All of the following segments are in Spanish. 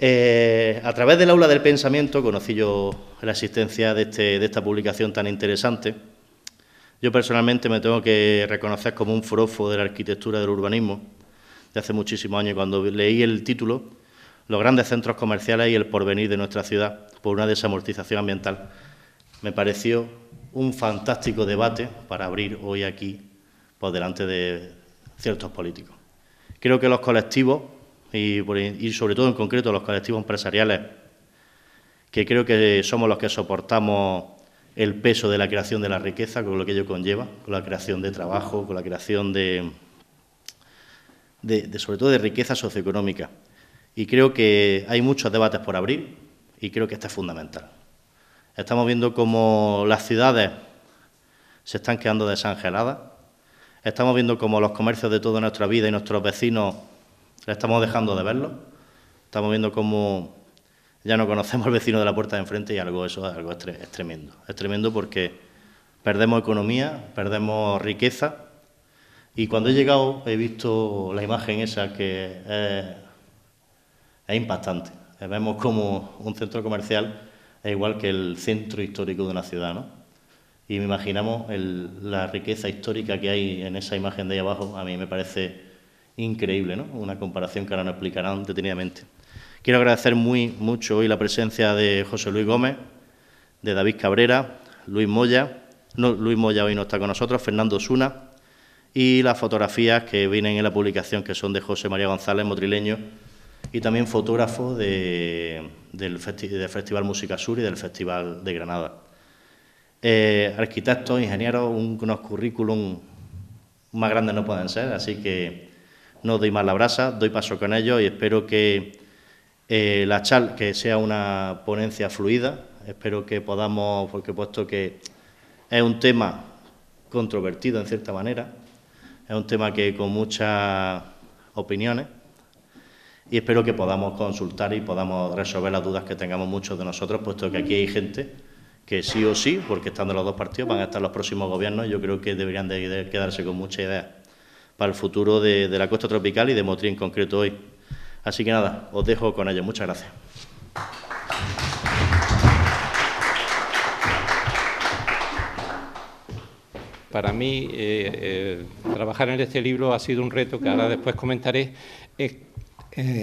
A través del Aula del Pensamiento conocí yo la existencia de esta publicación tan interesante. Yo personalmente me tengo que reconocer como un forofo de la arquitectura del urbanismo de hace muchísimos años. Cuando leí el título, Los grandes centros comerciales y el porvenir de nuestra ciudad por una desamortización ambiental, me pareció un fantástico debate para abrir hoy aquí por delante de ciertos políticos. Creo que los colectivos, y sobre todo en concreto los colectivos empresariales, que creo que somos los que soportamos el peso de la creación de la riqueza, con lo que ello conlleva, con la creación de trabajo, con la creación sobre todo de riqueza socioeconómica. Y creo que hay muchos debates por abrir y creo que este es fundamental. Estamos viendo cómo las ciudades se están quedando desangeladas, estamos viendo cómo los comercios de toda nuestra vida y nuestros vecinos estamos dejando de verlos, estamos viendo cómo ya no conocemos al vecino de la puerta de enfrente y algo es tremendo. Es tremendo porque perdemos economía, perdemos riqueza y cuando he llegado he visto la imagen esa que es impactante. Vemos como un centro comercial es igual que el centro histórico de una ciudad, ¿no? Y me imaginamos la riqueza histórica que hay en esa imagen de ahí abajo. A mí me parece increíble, ¿no? Una comparación que ahora nos explicarán detenidamente. Quiero agradecer mucho hoy la presencia de José Luis Gómez, de David Cabrera, Luis Moya hoy no está con nosotros, Fernando Osuna, y las fotografías que vienen en la publicación, que son de José María González, motrileño, y también fotógrafo del Festival Música Sur y del Festival de Granada. Arquitectos, ingenieros, unos currículum más grandes no pueden ser, así que no doy más la brasa, doy paso con ellos y espero que la charla que sea una ponencia fluida, espero que podamos, porque puesto que es un tema controvertido en cierta manera, es un tema que con muchas opiniones, y espero que podamos consultar y podamos resolver las dudas que tengamos muchos de nosotros, puesto que aquí hay gente que sí o sí, porque están de los dos partidos, van a estar los próximos gobiernos, y yo creo que deberían de quedarse con muchas ideas para el futuro de la costa tropical y de Motril en concreto hoy. Así que nada, os dejo con ellos. Muchas gracias. Para mí, trabajar en este libro ha sido un reto que ahora después comentaré,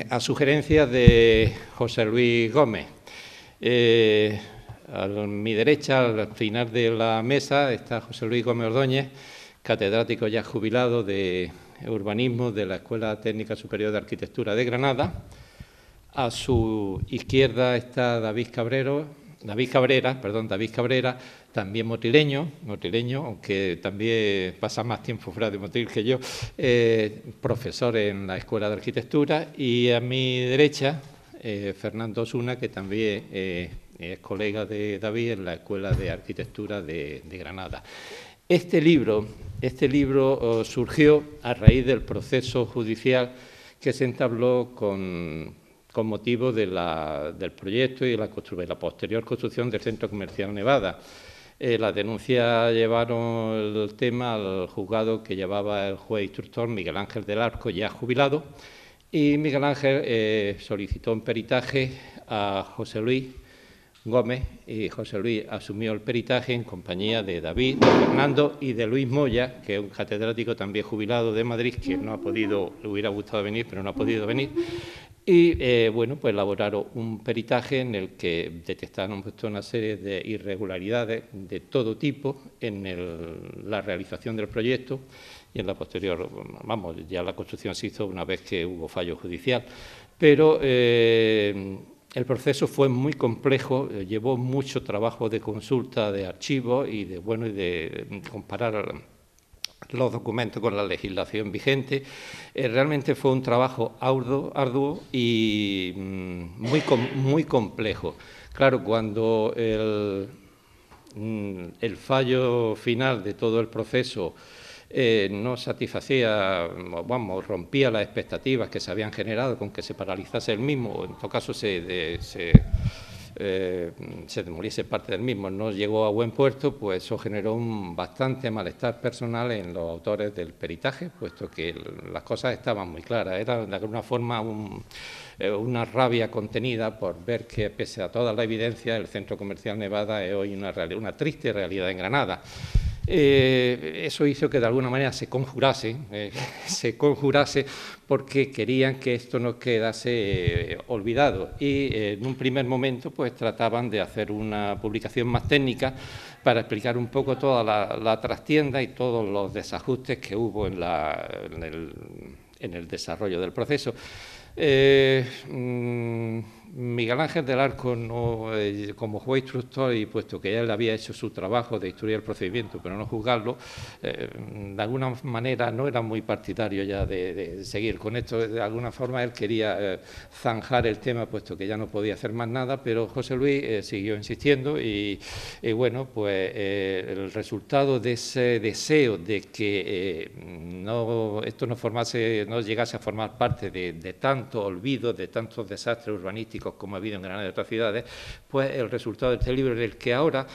a sugerencias de José Luis Gómez. A mi derecha, al final de la mesa, está José Luis Gómez Ordóñez, catedrático ya jubilado de urbanismo de la Escuela Técnica Superior de Arquitectura de Granada. A su izquierda está David Cabrera, también motrileño, aunque también pasa más tiempo fuera de Motril que yo, profesor en la Escuela de Arquitectura. Y a mi derecha, Fernando Osuna, que también es colega de David en la Escuela de Arquitectura de Granada. Este libro surgió a raíz del proceso judicial que se entabló con motivo del proyecto y de la posterior construcción del Centro Comercial Nevada. La denuncia llevaron el tema al juzgado que llevaba el juez instructor Miguel Ángel del Arco, ya jubilado, y Miguel Ángel solicitó un peritaje a José Luis Gómez, y José Luis asumió el peritaje en compañía de David, de Fernando y de Luis Moya, que es un catedrático también jubilado de Madrid, que no ha podido, le hubiera gustado venir, pero no ha podido venir. Y bueno, pues elaboraron un peritaje en el que detectaron una serie de irregularidades de todo tipo en la realización del proyecto y en la posterior, vamos, ya la construcción se hizo una vez que hubo fallo judicial. Pero el proceso fue muy complejo, llevó mucho trabajo de consulta de archivos y de comparar los documentos con la legislación vigente. Realmente fue un trabajo arduo y muy complejo. Claro, cuando el fallo final de todo el proceso no satisfacía, vamos, rompía las expectativas que se habían generado con que se paralizase el mismo, o en todo caso se se demoliese parte del mismo, no llegó a buen puerto, pues eso generó un bastante malestar personal en los autores del peritaje, puesto que las cosas estaban muy claras. Era de alguna forma una rabia contenida por ver que, pese a toda la evidencia, el Centro Comercial Nevada es hoy una triste realidad en Granada. Eso hizo que de alguna manera se conjurase porque querían que esto no quedase olvidado y en un primer momento pues trataban de hacer una publicación más técnica para explicar un poco toda la trastienda y todos los desajustes que hubo en el desarrollo del proceso. Miguel Ángel del Arco, como juez instructor, y puesto que él había hecho su trabajo de instruir el procedimiento, pero no juzgarlo, de alguna manera no era muy partidario ya de seguir con esto. De alguna forma él quería zanjar el tema, puesto que ya no podía hacer más nada, pero José Luis siguió insistiendo y bueno, pues el resultado de ese deseo de que esto no llegase a formar parte de tanto olvido, de tantos desastres urbanísticos como ha habido en Granada y otras ciudades, pues el resultado de este libro en el que ahora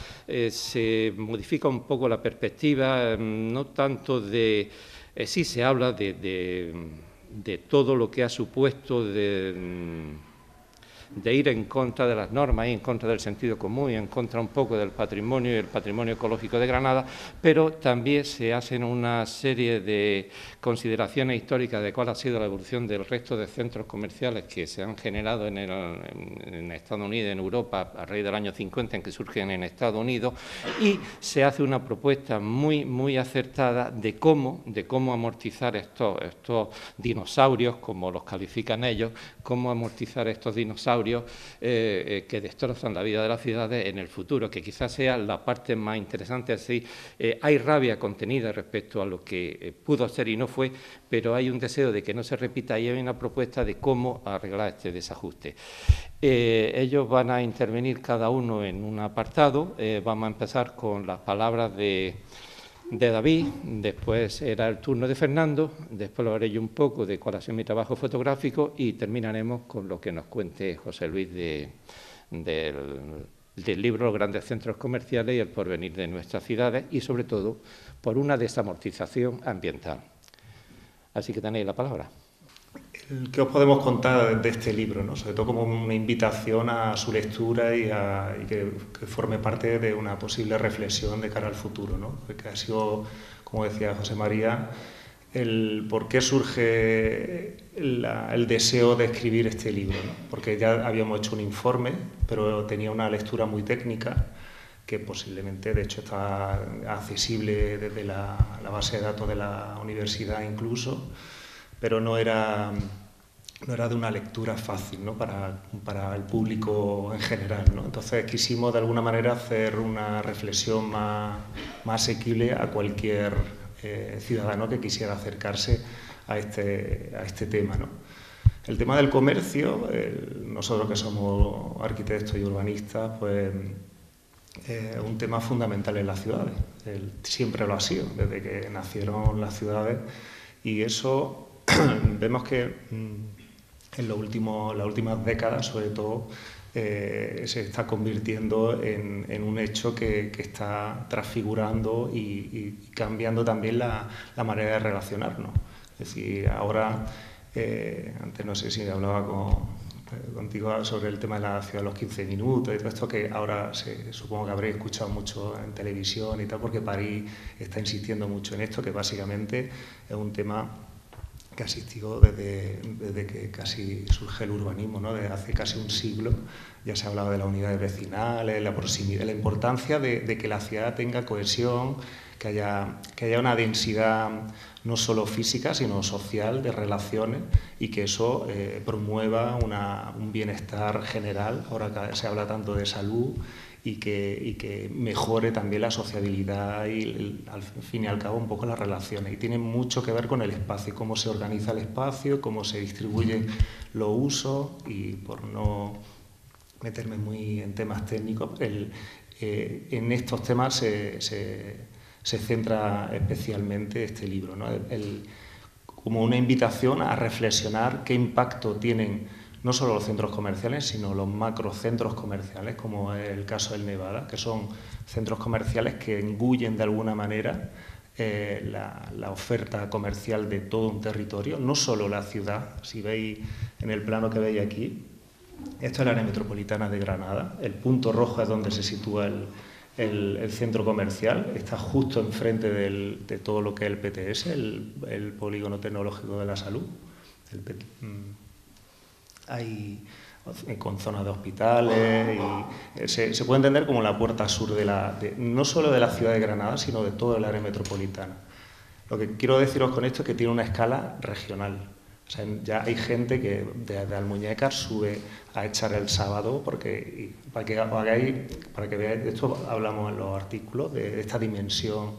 se modifica un poco la perspectiva, no tanto sí se habla de todo lo que ha supuesto de ir en contra de las normas, y en contra del sentido común y en contra un poco del patrimonio y el patrimonio ecológico de Granada, pero también se hacen una serie de consideraciones históricas de cuál ha sido la evolución del resto de centros comerciales que se han generado en Estados Unidos, en Europa, a raíz del año 50 en que surgen en Estados Unidos, y se hace una propuesta muy, muy acertada de cómo amortizar estos dinosaurios, como los califican ellos, cómo amortizar estos dinosaurios que destrozan la vida de las ciudades en el futuro, que quizás sea la parte más interesante. Así, hay rabia contenida respecto a lo que pudo ser y no fue, pero hay un deseo de que no se repita y hay una propuesta de cómo arreglar este desajuste. Ellos van a intervenir cada uno en un apartado. Vamos a empezar con las palabras de David, después era el turno de Fernando, después lo haré yo un poco de cuál ha sido mi trabajo fotográfico y terminaremos con lo que nos cuente José Luis del libro Los grandes centros comerciales y el porvenir de nuestras ciudades y, sobre todo, por una desamortización ambiental. Así que tenéis la palabra. ¿Qué os podemos contar de este libro, ¿no? Sobre todo como una invitación a su lectura y que forme parte de una posible reflexión de cara al futuro, ¿no? Porque ha sido, como decía José María, el por qué surge el deseo de escribir este libro, ¿no? Porque ya habíamos hecho un informe, pero tenía una lectura muy técnica que posiblemente, de hecho, está accesible desde la base de datos de la universidad incluso, pero no era de una lectura fácil, ¿no? para el público en general, ¿no? Entonces quisimos de alguna manera hacer una reflexión más asequible a cualquier ciudadano que quisiera acercarse a este tema, ¿no? El tema del comercio, nosotros que somos arquitectos y urbanistas, pues es un tema fundamental en las ciudades. Siempre lo ha sido, desde que nacieron las ciudades, y eso vemos que en las últimas décadas, sobre todo, se está convirtiendo en un hecho que está transfigurando y cambiando también la manera de relacionarnos. Es decir, ahora, antes no sé si hablaba contigo sobre el tema de la ciudad de los 15 minutos y todo esto, que ahora supongo que habréis escuchado mucho en televisión y tal, porque París está insistiendo mucho en esto, que básicamente es un tema que ha existido desde que casi surge el urbanismo, ¿no? Desde hace casi un siglo. Ya se ha hablado de las unidades vecinales, la proximidad, la importancia de que la ciudad tenga cohesión, que haya una densidad no solo física, sino social, de relaciones, y que eso promueva un bienestar general. Ahora se habla tanto de salud, y que mejore también la sociabilidad y, al fin y al cabo, un poco las relaciones. Y tiene mucho que ver con el espacio, cómo se organiza el espacio, cómo se distribuyen los usos, y por no meterme muy en temas técnicos, en estos temas se centra especialmente este libro, ¿no? Como una invitación a reflexionar qué impacto tienen no solo los centros comerciales, sino los macrocentros comerciales, como es el caso del Nevada, que son centros comerciales que engullen de alguna manera la oferta comercial de todo un territorio, no solo la ciudad. Si veis en el plano que veis aquí, esto es el área metropolitana de Granada, el punto rojo es donde se sitúa el centro comercial, está justo enfrente de todo lo que es el PTS, el Polígono Tecnológico de la Salud. Hay con zonas de hospitales y se puede entender como la puerta sur no solo de la ciudad de Granada, sino de todo el área metropolitana. Lo que quiero deciros con esto es que tiene una escala regional. O sea, ya hay gente que desde Almuñécar sube a echar el sábado, para que veáis, de esto hablamos en los artículos, de esta dimensión,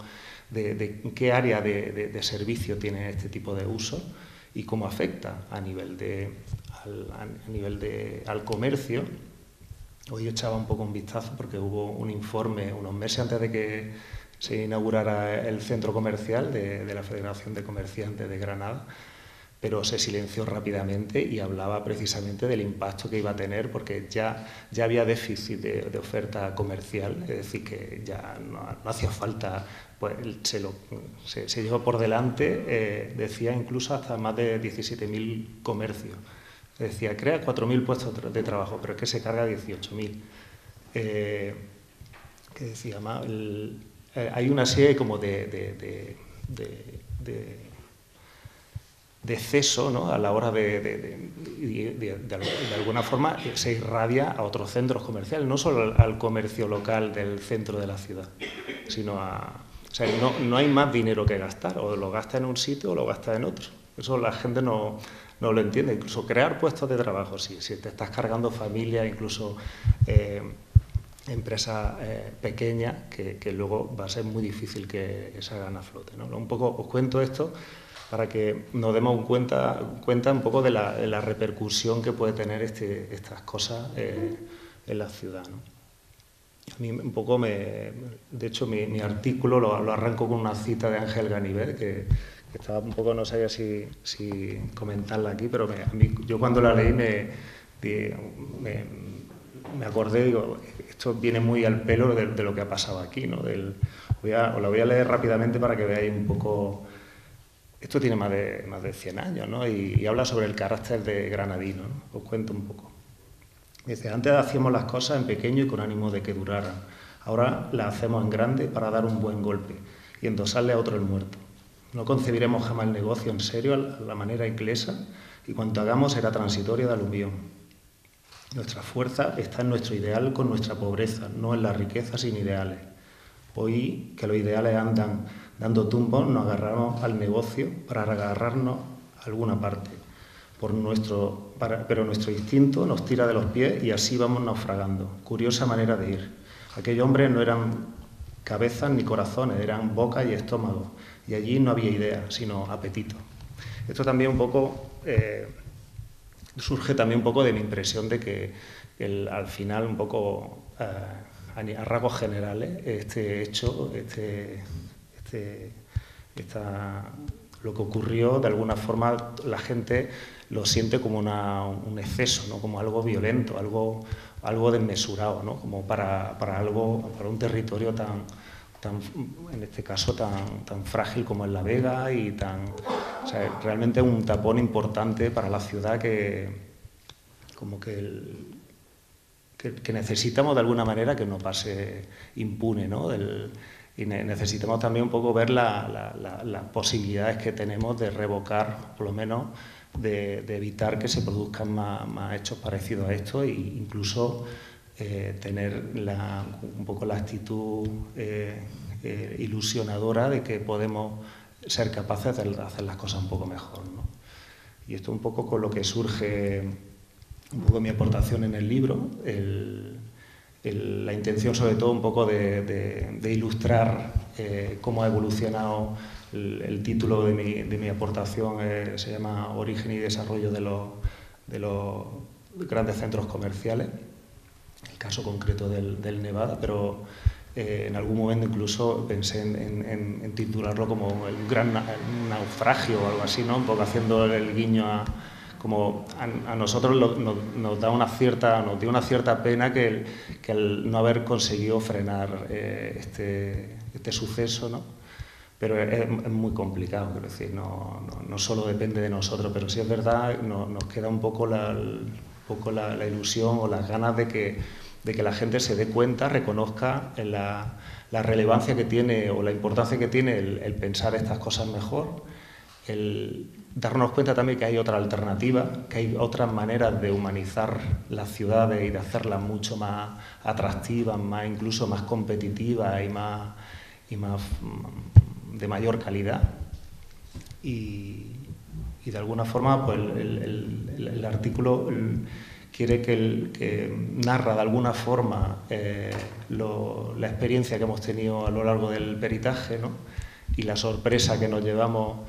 de qué área de servicio tiene este tipo de uso y cómo afecta a nivel al comercio. Hoy echaba un poco un vistazo porque hubo un informe unos meses antes de que se inaugurara el centro comercial de la Federación de Comerciantes de Granada, pero se silenció rápidamente y hablaba precisamente del impacto que iba a tener, porque ya había déficit de oferta comercial, es decir, que ya no hacía falta, pues se llevó por delante, decía incluso hasta más de 17.000 comercios. Decía, crea 4.000 puestos de trabajo, pero es que se carga 18.000. Que decía más, hay una serie como de exceso, ¿no? A la hora de alguna forma se irradia a otros centros comerciales, no solo al comercio local del centro de la ciudad, sino o sea, no hay más dinero que gastar, o lo gasta en un sitio o lo gasta en otro. Eso la gente no lo entiende. Incluso crear puestos de trabajo, si te estás cargando familias, incluso empresas pequeñas, que luego va a ser muy difícil que salgan a flote, ¿no? Un poco os cuento esto para que nos demos cuenta un poco de la repercusión que puede tener estas cosas en la ciudad, ¿no? A mí un poco de hecho mi artículo lo arranco con una cita de Ángel Ganivet, que estaba un poco, no sabía si comentarla aquí, pero yo cuando la leí me acordé, digo, esto viene muy al pelo de lo que ha pasado aquí, ¿no? Os la voy a leer rápidamente para que veáis un poco. Esto tiene más de 100 años, ¿no? Y habla sobre el carácter de granadino, ¿no? Os cuento un poco. Dice, antes hacíamos las cosas en pequeño y con ánimo de que duraran. Ahora las hacemos en grande para dar un buen golpe y endosarle a otro el muerto. No concebiremos jamás el negocio en serio a la manera inglesa y cuanto hagamos será transitorio de aluvión. Nuestra fuerza está en nuestro ideal con nuestra pobreza, no en la riqueza sin ideales. Hoy que los ideales andan dando tumbos, nos agarramos al negocio para agarrarnos a alguna parte. Pero nuestro instinto nos tira de los pies y así vamos naufragando. Curiosa manera de ir. Aquellos hombres no eran cabezas ni corazones, eran boca y estómago. Y allí no había idea, sino apetito. Esto también un poco surge también un poco de mi impresión de que al final un poco a rasgos generales este hecho, lo que ocurrió, de alguna forma la gente lo siente como un exceso, ¿no? Como algo violento, algo desmesurado, ¿no? Como para un territorio en este caso tan frágil como es La Vega y o sea, realmente un tapón importante para la ciudad que necesitamos de alguna manera que no pase impune, ¿no? Y necesitamos también un poco ver las posibilidades que tenemos de revocar, por lo menos de evitar que se produzcan más hechos parecidos a esto e incluso tener un poco la actitud ilusionadora de que podemos ser capaces de hacer las cosas un poco mejor, ¿no? Y esto un poco con lo que surge un poco mi aportación en el libro, la intención sobre todo un poco de ilustrar cómo ha evolucionado el título de mi aportación, se llama Origen y desarrollo de los grandes centros comerciales, el caso concreto del Nevada, pero en algún momento incluso pensé en titularlo como un gran naufragio o algo así, ¿no? Un poco haciendo el guiño como a nosotros nos dio una cierta pena que el no haber conseguido frenar este suceso, ¿no? Pero es muy complicado, quiero decir, no solo depende de nosotros, pero sí es verdad, nos queda un poco la ilusión o las ganas de que la gente se dé cuenta, reconozca la relevancia que tiene o la importancia que tiene el pensar estas cosas mejor, el darnos cuenta también que hay otra alternativa, que hay otras maneras de humanizar las ciudades y de hacerlas mucho más atractivas, incluso más competitivas y más de mayor calidad. Y de alguna forma pues el artículo quiere que narra de alguna forma la experiencia que hemos tenido a lo largo del peritaje, ¿no? Y la sorpresa que nos llevamos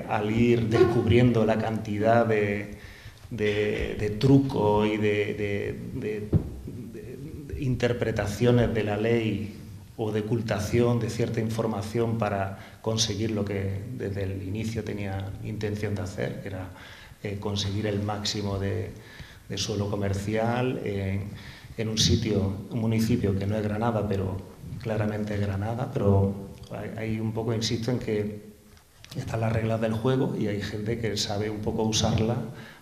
al ir descubriendo la cantidad de trucos y de interpretaciones de la ley o de ocultación de cierta información para conseguir lo que desde el inicio tenía intención de hacer, que era conseguir el máximo de suelo comercial en un municipio que no es Granada, pero claramente es Granada, pero hay un poco, insisto, en que están las reglas del juego y hay gente que sabe un poco usarla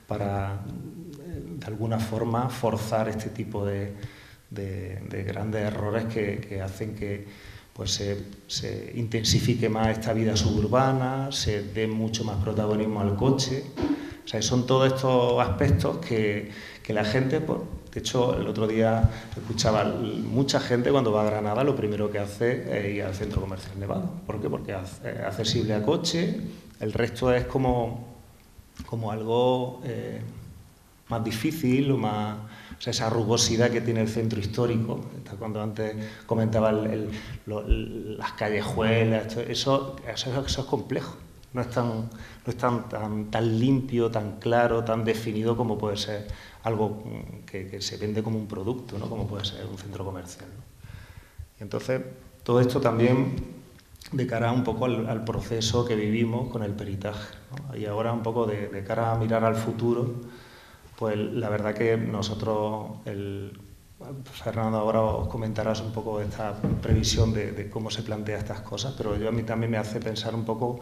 para, de alguna forma, forzar este tipo de grandes errores que hacen que pues, se intensifique más esta vida suburbana, se dé mucho más protagonismo al coche. O sea, son todos estos aspectos que la gente, pues, de hecho, el otro día escuchaba mucha gente cuando va a Granada, lo primero que hace es ir al centro comercial Nevado. ¿Por qué? Porque es accesible a coche, el resto es como algo más difícil o más... O sea, esa rugosidad que tiene el centro histórico, cuando antes comentaba las callejuelas, eso es complejo. No es tan limpio, tan claro, tan definido como puede ser algo que se vende como un producto, ¿no? Como puede ser un centro comercial, ¿no? Y entonces, todo esto también de cara un poco al proceso que vivimos con el peritaje, ¿no? Y ahora un poco de cara a mirar al futuro, pues la verdad que nosotros, Fernando ahora os comentarás un poco esta previsión de cómo se plantea estas cosas, pero a mí también me hace pensar un poco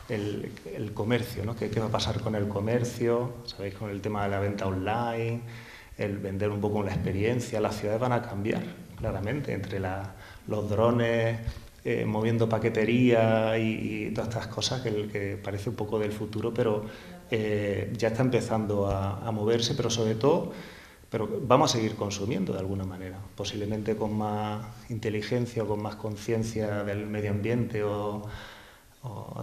el comercio, ¿no? ¿Qué va a pasar con el comercio? ¿Sabéis? Con el tema de la venta online, el vender un poco la experiencia. Las ciudades van a cambiar, claramente, entre los drones moviendo paquetería y todas estas cosas que parece un poco del futuro, pero ya está empezando a moverse, pero sobre todo... Pero vamos a seguir consumiendo de alguna manera, posiblemente con más inteligencia o con más conciencia del medio ambiente o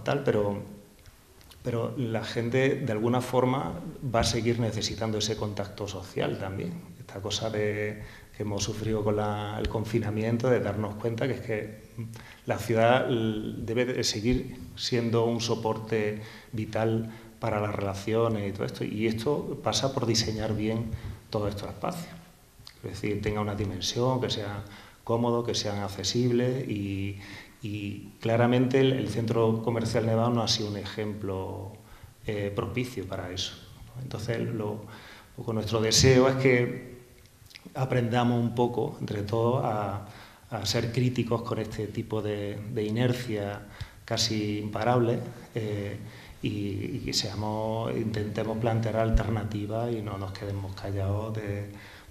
tal, pero la gente de alguna forma va a seguir necesitando ese contacto social también. Esta cosa que hemos sufrido con el confinamiento, de darnos cuenta que es que la ciudad debe de seguir siendo un soporte vital para las relaciones y todo esto. Y esto pasa por diseñar bien todos estos espacios. Es decir, tenga una dimensión, que sea cómodo, que sean accesibles y claramente el centro comercial Nevado no ha sido un ejemplo propicio para eso, ¿no? Entonces, nuestro deseo es que aprendamos un poco, entre todos, a ser críticos con este tipo de inercia casi imparable y que intentemos plantear alternativas y no nos quedemos callados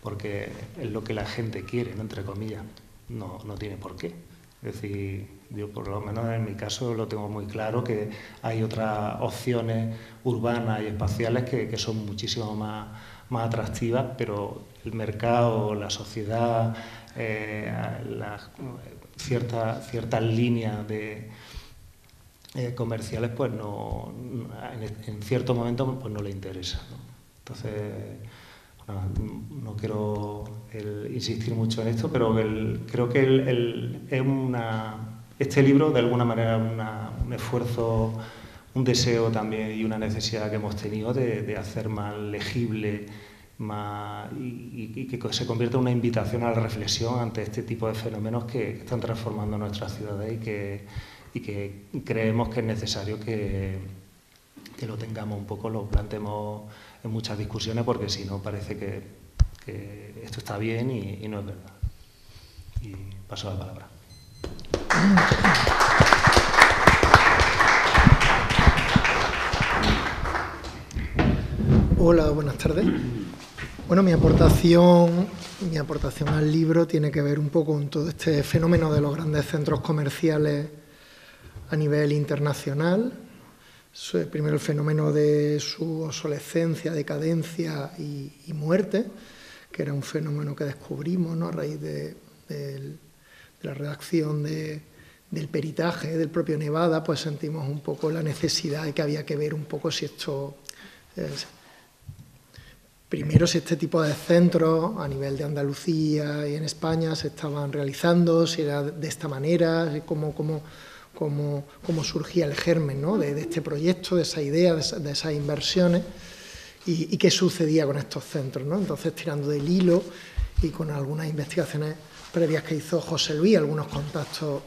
porque es lo que la gente quiere, ¿no? Entre comillas, no tiene por qué. Es decir, yo por lo menos en mi caso lo tengo muy claro, que hay otras opciones urbanas y espaciales que son muchísimo más atractivas, pero el mercado, la sociedad, ciertas líneas comerciales, pues en ciertos momentos pues no le interesa, ¿no? Entonces, no quiero insistir mucho en esto, pero creo que este libro, de alguna manera, un esfuerzo, un deseo también y una necesidad que hemos tenido de hacer más legible y que se convierta en una invitación a la reflexión ante este tipo de fenómenos que están transformando nuestras ciudades y que creemos que es necesario que lo tengamos un poco, lo planteemos en muchas discusiones, porque si no parece que esto está bien y no es verdad. Y paso la palabra. Hola, buenas tardes. Bueno, mi aportación al libro tiene que ver un poco con todo este fenómeno de los grandes centros comerciales a nivel internacional. Primero el fenómeno de su obsolescencia, decadencia y muerte, que era un fenómeno que descubrimos, ¿no?, a raíz de la redacción del peritaje del propio Nevada. Pues sentimos un poco la necesidad de que había que ver un poco si esto... Primero, si este tipo de centros a nivel de Andalucía y en España se estaban realizando, si era de esta manera, cómo surgía el germen, ¿no?, de este proyecto, de esa idea, de esas inversiones, y qué sucedía con estos centros, ¿no? Entonces, tirando del hilo y con algunas investigaciones previas que hizo José Luis, algunos contactos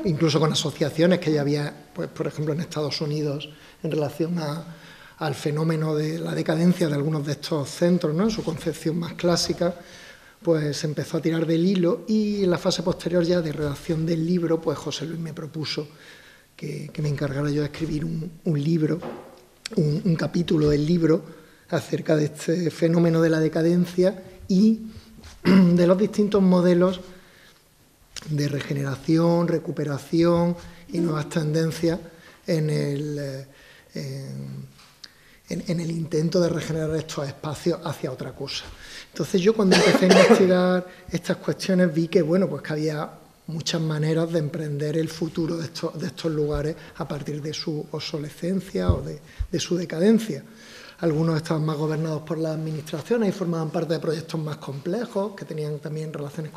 incluso con asociaciones que ya había, pues, por ejemplo, en Estados Unidos, en relación al fenómeno de la decadencia de algunos de estos centros, ¿no?, en su concepción más clásica, pues se empezó a tirar del hilo, y en la fase posterior ya de redacción del libro, pues José Luis me propuso que me encargara yo de escribir un libro, un capítulo del libro acerca de este fenómeno de la decadencia y de los distintos modelos de regeneración, recuperación y nuevas tendencias en el intento de regenerar estos espacios hacia otra cosa. Entonces, yo cuando empecé a investigar estas cuestiones vi que, bueno, pues que había muchas maneras de emprender el futuro de estos lugares a partir de su obsolescencia o de su decadencia. Algunos estaban más gobernados por las administraciones y formaban parte de proyectos más complejos, que tenían también relaciones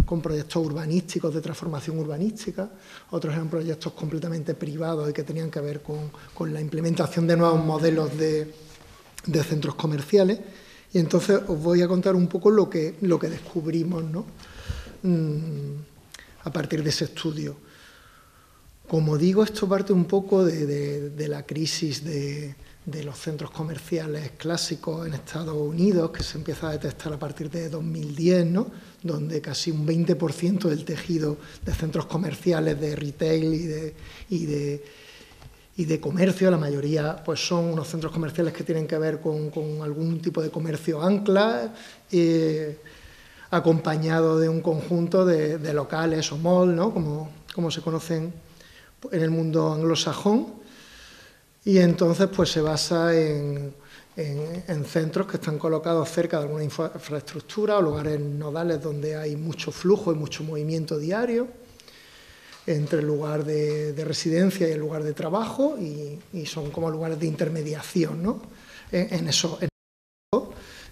con proyectos urbanísticos, de transformación urbanística. Otros eran proyectos completamente privados y que tenían que ver con la implementación de nuevos modelos de centros comerciales. Y entonces os voy a contar un poco lo que descubrimos, ¿no?, a partir de ese estudio. Como digo, esto parte un poco de la crisis de los centros comerciales clásicos en Estados Unidos, que se empieza a detectar a partir de 2010, ¿no?, donde casi un 20% del tejido de centros comerciales de retail y de comercio, la mayoría pues son unos centros comerciales que tienen que ver con algún tipo de comercio ancla, acompañado de un conjunto de locales o mall, ¿no?, como se conocen en el mundo anglosajón. Y entonces pues se basa en centros que están colocados cerca de alguna infraestructura o lugares nodales donde hay mucho flujo y mucho movimiento diario entre el lugar de residencia y el lugar de trabajo, y son como lugares de intermediación, ¿no?, en eso.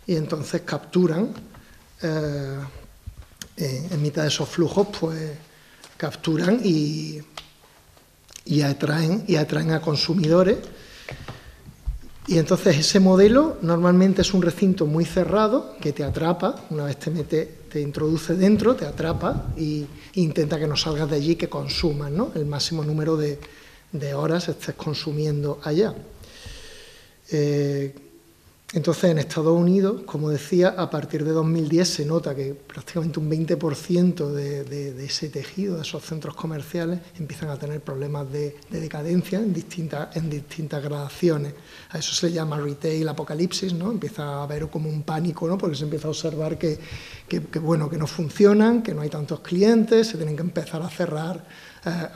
Y entonces capturan, en mitad de esos flujos, pues capturan y atraen a consumidores. Y entonces ese modelo normalmente es un recinto muy cerrado que te atrapa, una vez te introduce dentro, te atrapa e intenta que no salgas de allí, que consumas, ¿no?, el máximo número de horas estés consumiendo allá. Entonces, en Estados Unidos, como decía, a partir de 2010 se nota que prácticamente un 20% de ese tejido, de esos centros comerciales, empiezan a tener problemas de decadencia en distintas gradaciones. A eso se le llama retail apocalipsis, ¿no? Empieza a haber como un pánico, ¿no?, porque se empieza a observar que no funcionan, que no hay tantos clientes, se tienen que empezar a cerrar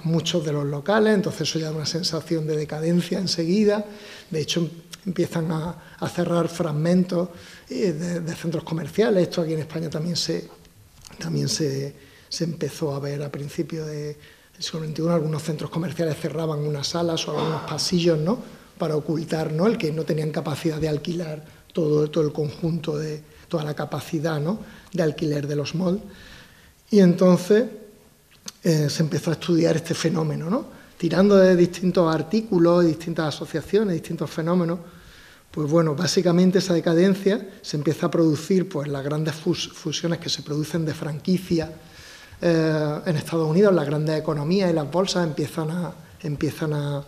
muchos de los locales, entonces eso ya da una sensación de decadencia enseguida. De hecho, empiezan a cerrar fragmentos de centros comerciales. Esto aquí en España también se empezó a ver a principios del siglo XXI. Algunos centros comerciales cerraban unas salas o algunos pasillos, ¿no?, para ocultar, ¿no?, el que no tenían capacidad de alquilar todo el conjunto, toda la capacidad, ¿no?, de alquiler de los malls. Y entonces se empezó a estudiar este fenómeno, ¿no?, tirando de distintos artículos, distintas asociaciones, distintos fenómenos. Pues bueno, básicamente esa decadencia se empieza a producir, pues las grandes fusiones que se producen de franquicia en Estados Unidos, las grandes economías y las bolsas empiezan a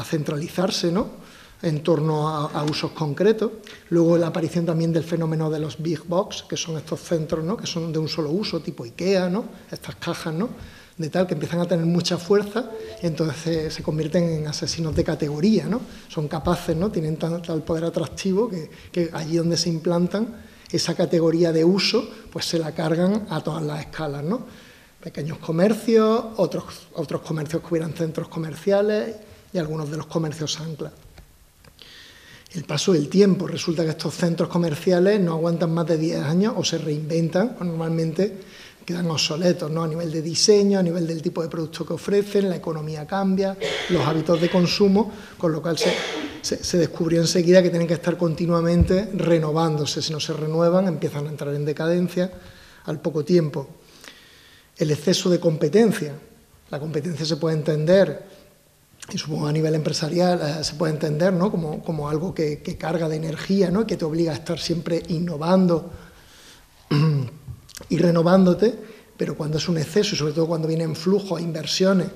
centralizarse, ¿no?, en torno a usos concretos. Luego la aparición también del fenómeno de los big box, que son estos centros, ¿no?, que son de un solo uso, tipo IKEA, ¿no?, estas cajas, ¿no?, de tal, que empiezan a tener mucha fuerza y entonces se convierten en asesinos de categoría, ¿no? Son capaces, ¿no?, tienen tal poder atractivo que allí donde se implantan esa categoría de uso, pues se la cargan a todas las escalas, ¿no? Pequeños comercios, otros comercios que hubieran centros comerciales y algunos de los comercios ancla. El paso del tiempo, resulta que estos centros comerciales no aguantan más de 10 años o se reinventan, o normalmente quedan obsoletos, ¿no?, a nivel de diseño, a nivel del tipo de producto que ofrecen, la economía cambia, los hábitos de consumo, con lo cual se descubrió enseguida que tienen que estar continuamente renovándose. Si no se renuevan, empiezan a entrar en decadencia al poco tiempo. El exceso de competencia. La competencia se puede entender, y supongo a nivel empresarial se puede entender, ¿no?, como algo que carga de energía, ¿no?, y que te obliga a estar siempre innovando y renovándote, pero cuando es un exceso y sobre todo cuando vienen flujos, inversiones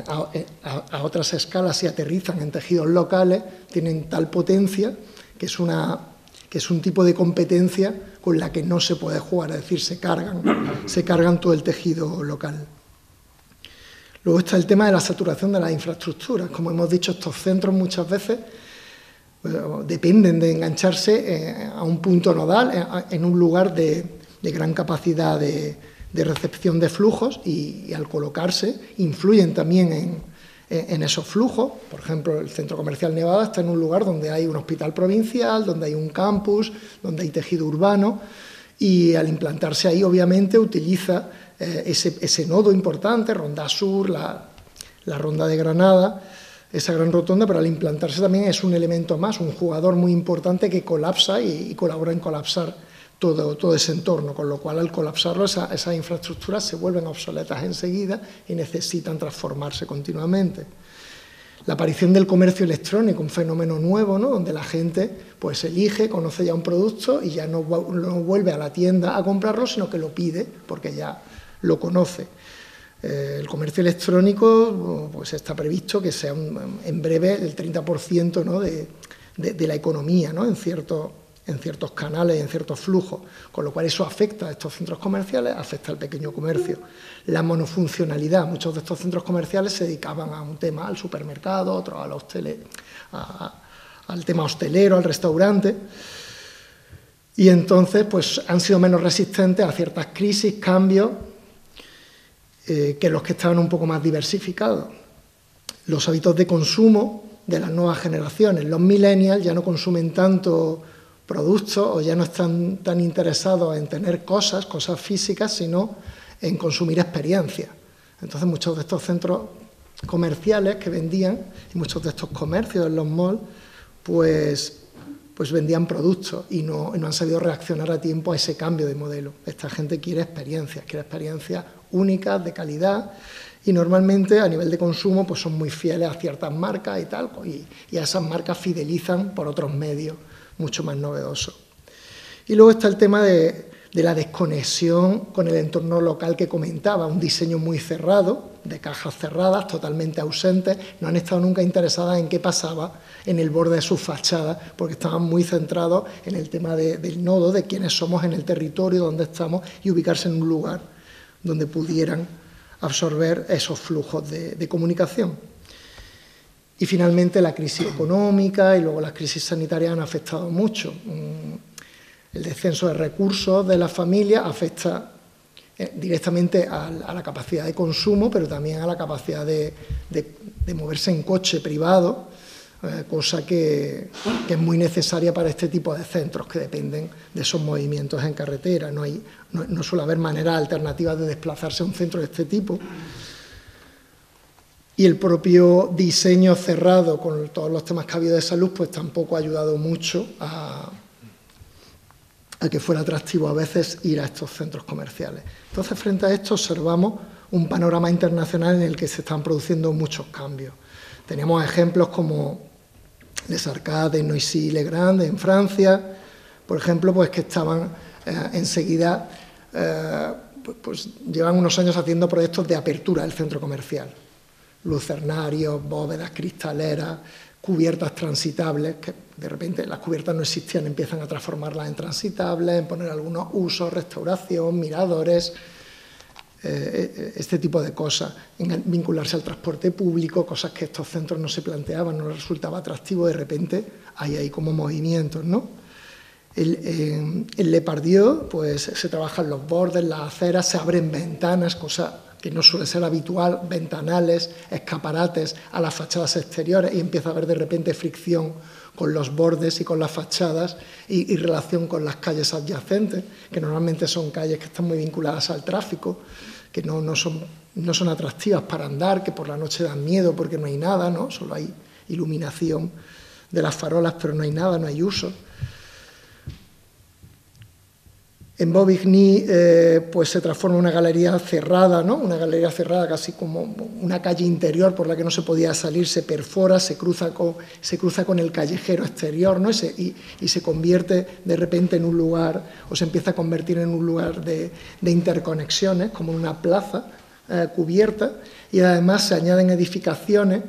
a otras escalas y aterrizan en tejidos locales, tienen tal potencia que es un tipo de competencia con la que no se puede jugar, es decir, se cargan todo el tejido local. Luego está el tema de la saturación de las infraestructuras. Como hemos dicho, estos centros muchas veces dependen de engancharse a un punto nodal, en un lugar de gran capacidad de recepción de flujos y al colocarse influyen también en esos flujos. Por ejemplo, el Centro Comercial Nevada está en un lugar donde hay un hospital provincial, donde hay un campus, donde hay tejido urbano y al implantarse ahí obviamente utiliza ese nodo importante, Ronda Sur, la Ronda de Granada, esa gran rotonda, pero al implantarse también es un elemento más, un jugador muy importante que colapsa y colabora en colapsar todo ese entorno, con lo cual al colapsarlo esas infraestructuras se vuelven obsoletas enseguida y necesitan transformarse continuamente. La aparición del comercio electrónico, un fenómeno nuevo, ¿no?, donde la gente pues elige, conoce ya un producto y ya no vuelve a la tienda a comprarlo, sino que lo pide porque ya lo conoce. El comercio electrónico pues está previsto que sea en breve el 30%, ¿no?, de la economía, ¿no?, en ciertos canales, en ciertos flujos, con lo cual eso afecta a estos centros comerciales, afecta al pequeño comercio. La monofuncionalidad, muchos de estos centros comerciales se dedicaban a un tema, al supermercado, otros al tema hostelero, al restaurante, y entonces pues han sido menos resistentes a ciertas crisis, cambios, que los que estaban un poco más diversificados. Los hábitos de consumo de las nuevas generaciones, los millennials ya no consumen tanto productos o ya no están tan interesados en tener cosas físicas, sino en consumir experiencias. Entonces muchos de estos centros comerciales que vendían y muchos de estos comercios en los malls pues vendían productos y no han sabido reaccionar a tiempo a ese cambio de modelo. Esta gente quiere experiencias únicas, de calidad, y normalmente a nivel de consumo pues son muy fieles a ciertas marcas y tal, y a esas marcas fidelizan por otros medios mucho más novedosos. Y luego está el tema de la desconexión con el entorno local que comentaba, un diseño muy cerrado, de cajas cerradas, totalmente ausentes, no han estado nunca interesadas en qué pasaba en el borde de sus fachadas, porque estaban muy centrados en el tema del nodo, de quiénes somos en el territorio, dónde estamos, y ubicarse en un lugar donde pudieran absorber esos flujos de comunicación. Y finalmente la crisis económica y luego las crisis sanitarias han afectado mucho. El descenso de recursos de las familias afecta directamente a la capacidad de consumo, pero también a la capacidad de moverse en coche privado, cosa que es muy necesaria para este tipo de centros que dependen de esos movimientos en carretera. No suele haber maneras alternativas de desplazarse a un centro de este tipo. Y el propio diseño cerrado con todos los temas que ha habido de salud pues tampoco ha ayudado mucho a que fuera atractivo a veces ir a estos centros comerciales. Entonces, frente a esto observamos un panorama internacional en el que se están produciendo muchos cambios. Tenemos ejemplos como Les Arcades, Noisy-le-Grand en Francia, por ejemplo, pues que estaban enseguida, pues llevan unos años haciendo proyectos de apertura del centro comercial. lucernarios, bóvedas cristaleras, cubiertas transitables, que de repente las cubiertas no existían, empiezan a transformarlas en transitables, en poner algunos usos, restauración, miradores, este tipo de cosas, en vincularse al transporte público, cosas que estos centros no se planteaban, no les resultaba atractivo, de repente hay ahí como movimientos, ¿no? En Le Pardieu, pues se trabajan los bordes, las aceras, se abren ventanas, cosa que no suele ser habitual, ventanales, escaparates a las fachadas exteriores, y empieza a haber de repente fricción con los bordes y con las fachadas y relación con las calles adyacentes, que normalmente son calles que están muy vinculadas al tráfico, que no son atractivas para andar, que por la noche dan miedo porque no hay nada, ¿no? Solo hay iluminación de las farolas, pero no hay nada, no hay uso. En Bobigny pues se transforma en una galería cerrada, ¿no? Una galería cerrada casi como una calle interior por la que no se podía salir, se perfora, se cruza con el callejero exterior, ¿no? y se convierte de repente en un lugar, o se empieza a convertir en un lugar de interconexiones, como una plaza cubierta, y además se añaden edificaciones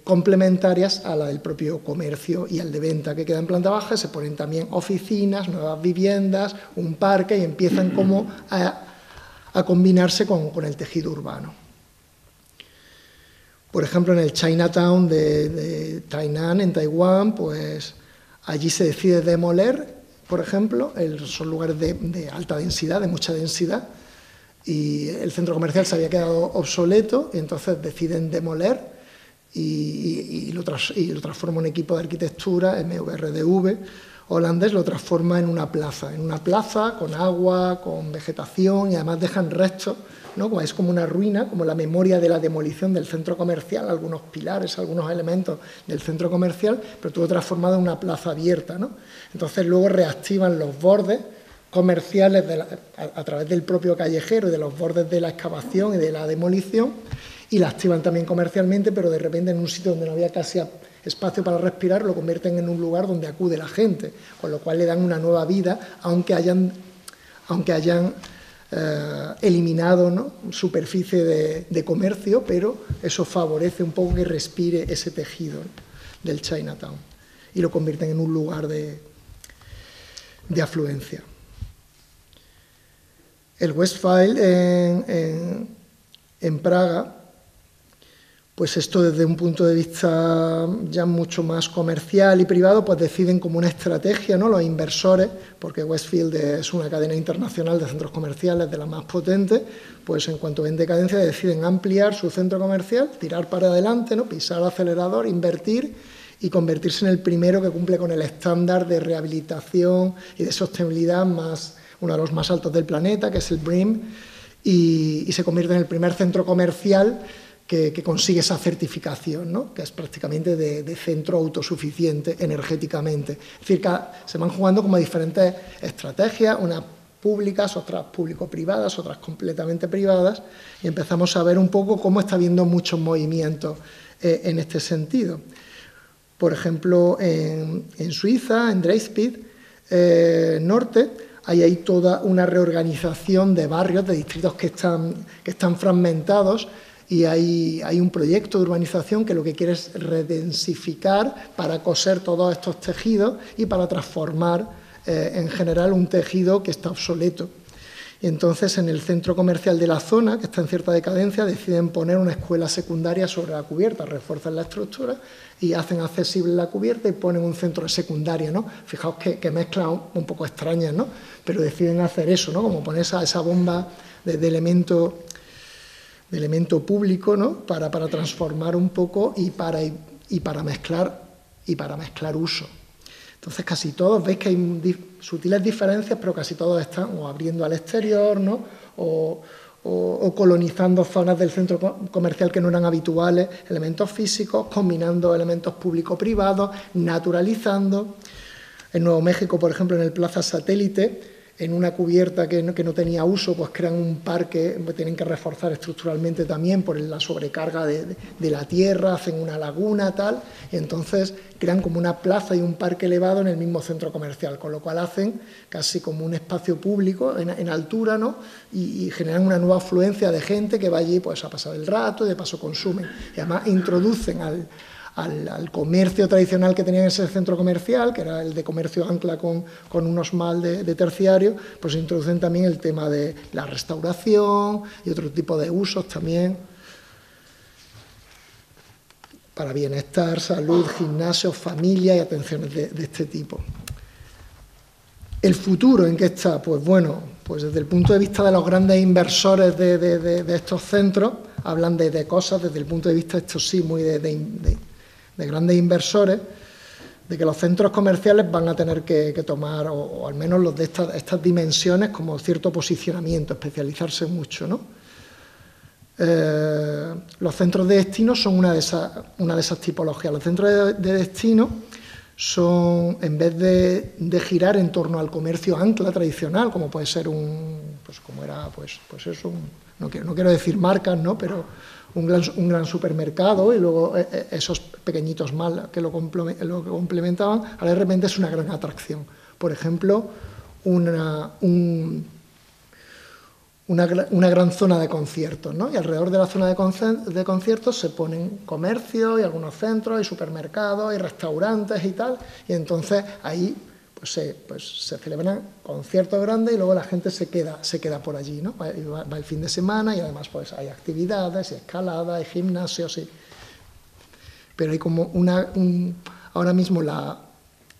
complementarias a la del propio comercio y al de venta, que queda en planta baja. Se ponen también oficinas, nuevas viviendas, un parque, y empiezan como a combinarse con el tejido urbano. Por ejemplo, en el Chinatown de Tainan, en Taiwán, pues allí se decide demoler, por ejemplo, son lugares de alta densidad, de mucha densidad, y el centro comercial se había quedado obsoleto, y entonces deciden demoler y lo transforma en equipo de arquitectura, MVRDV holandés, lo transforma en una plaza con agua, con vegetación, y además dejan restos, ¿no? Es como una ruina, como la memoria de la demolición del centro comercial, algunos pilares, algunos elementos del centro comercial, pero todo transformado en una plaza abierta, ¿no? Entonces luego reactivan los bordes comerciales a través del propio callejero y de los bordes de la excavación y de la demolición, y la activan también comercialmente, pero de repente en un sitio donde no había casi espacio para respirar, lo convierten en un lugar donde acude la gente, con lo cual le dan una nueva vida, aunque hayan eliminado, ¿no?, superficie de comercio, pero eso favorece un poco que respire ese tejido, ¿no?, del Chinatown, y lo convierten en un lugar de afluencia. El Westfield en Praga, pues esto desde un punto de vista ya mucho más comercial y privado, pues deciden como una estrategia, ¿no?, los inversores, porque Westfield es una cadena internacional de centros comerciales de las más potentes, pues en cuanto ven decadencia deciden ampliar su centro comercial, tirar para adelante, ¿no?, pisar el acelerador, invertir y convertirse en el primero que cumple con el estándar de rehabilitación y de sostenibilidad uno de los más altos del planeta, que es el BREEAM, y se convierte en el primer centro comercial que consigue esa certificación, ¿no?, que es prácticamente de centro autosuficiente energéticamente. Es decir, que se van jugando como diferentes estrategias, unas públicas, otras público-privadas, otras completamente privadas, y empezamos a ver un poco cómo está habiendo muchos movimientos en este sentido. Por ejemplo, en Suiza, en Dreisbach Norte, hay toda una reorganización de barrios, de distritos que están fragmentados, y hay un proyecto de urbanización que lo que quiere es redensificar para coser todos estos tejidos y para transformar en general un tejido que está obsoleto. Y entonces en el centro comercial de la zona, que está en cierta decadencia, deciden poner una escuela secundaria sobre la cubierta, refuerzan la estructura y hacen accesible la cubierta y ponen un centro de secundaria, ¿no? Fijaos que mezclas un poco extrañas, ¿no? Pero deciden hacer eso, ¿no?, como poner esa bomba de elemento público, ¿no?, para transformar un poco y para mezclar uso. Entonces casi todos veis que hay sutiles diferencias, pero casi todos están o abriendo al exterior, ¿no?, o colonizando zonas del centro comercial que no eran habituales, elementos físicos, combinando elementos público-privados, naturalizando. En Nuevo México, por ejemplo, en el Plaza Satélite, en una cubierta que no tenía uso, pues crean un parque, tienen que reforzar estructuralmente también por la sobrecarga de la tierra, hacen una laguna, tal, y entonces crean como una plaza y un parque elevado en el mismo centro comercial, con lo cual hacen casi como un espacio público en altura, ¿no? Y generan una nueva afluencia de gente que va allí pues a pasar el rato y de paso consumen. Y además introducen al comercio tradicional que tenían en ese centro comercial, que era el de comercio ancla con unos mal de terciario, pues introducen también el tema de la restauración y otro tipo de usos también para bienestar, salud, gimnasio, familia y atenciones de este tipo. ¿El futuro en qué está? Pues bueno, pues desde el punto de vista de los grandes inversores de estos centros, hablan de cosas desde el punto de vista, esto sí, muy de grandes inversores, de que los centros comerciales van a tener que tomar, o al menos los de estas dimensiones, como cierto posicionamiento, especializarse mucho, ¿no? Los centros de destino son una de esas tipologías. Los centros de destino son, en vez de girar en torno al comercio ancla tradicional, como puede ser no quiero decir marcas, ¿no? Pero un gran supermercado y luego esos pequeñitos mal que lo complementaban, ahora de repente es una gran atracción. Por ejemplo, una gran zona de conciertos, ¿no? Y alrededor de la zona de conciertos se ponen comercios y algunos centros y supermercados y restaurantes y tal, y entonces ahí pues se celebran conciertos grandes y luego la gente se queda por allí, ¿no? Va el fin de semana y además pues hay actividades, hay escalada, hay gimnasios, pero hay como ahora mismo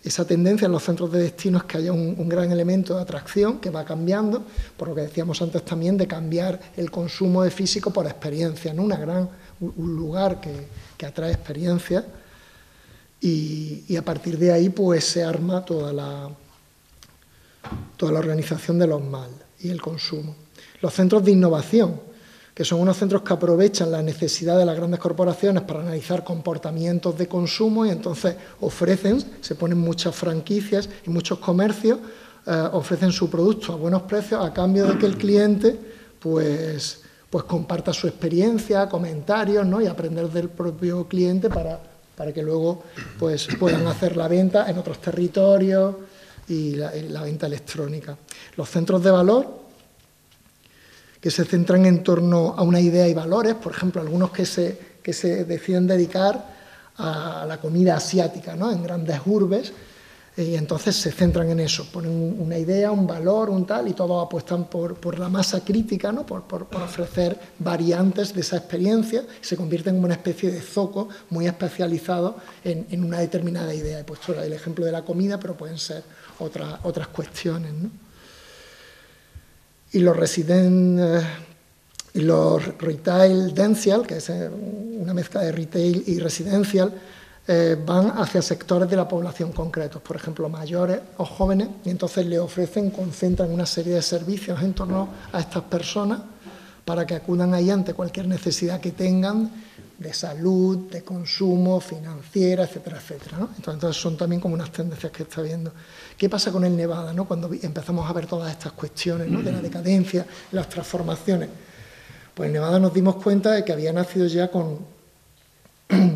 esa tendencia en los centros de destino es que haya un gran elemento de atracción que va cambiando, por lo que decíamos antes también, de cambiar el consumo de físico por experiencia, ¿no? Un lugar que atrae experiencias. Y a partir de ahí pues se arma toda la organización de los mal y el consumo. Los centros de innovación, que son unos centros que aprovechan la necesidad de las grandes corporaciones para analizar comportamientos de consumo y entonces se ponen muchas franquicias y muchos comercios, ofrecen su producto a buenos precios a cambio de que el cliente pues comparta su experiencia, comentarios, ¿no? Y aprender del propio cliente para que luego pues puedan hacer la venta en otros territorios y la venta electrónica. Los centros de valor, que se centran en torno a una idea y valores, por ejemplo, algunos que se deciden dedicar a la comida asiática, ¿no? En grandes urbes, y entonces se centran en eso, ponen una idea, un valor, un tal, y todos apuestan por la masa crítica, ¿no? por ofrecer variantes de esa experiencia, y se convierten en una especie de zoco muy especializado en una determinada idea. He puesto el ejemplo de la comida, pero pueden ser otras cuestiones, ¿no? Y los retail densial, que es una mezcla de retail y residencial, van hacia sectores de la población concretos, por ejemplo, mayores o jóvenes, y entonces concentran una serie de servicios en torno a estas personas para que acudan ahí ante cualquier necesidad que tengan de salud, de consumo, financiera, etcétera, etcétera, ¿no? Entonces son también como unas tendencias que está viendo. ¿Qué pasa con el Nevada, ¿no? Cuando empezamos a ver todas estas cuestiones, ¿no? De la decadencia, las transformaciones? Pues en Nevada nos dimos cuenta de que había nacido ya con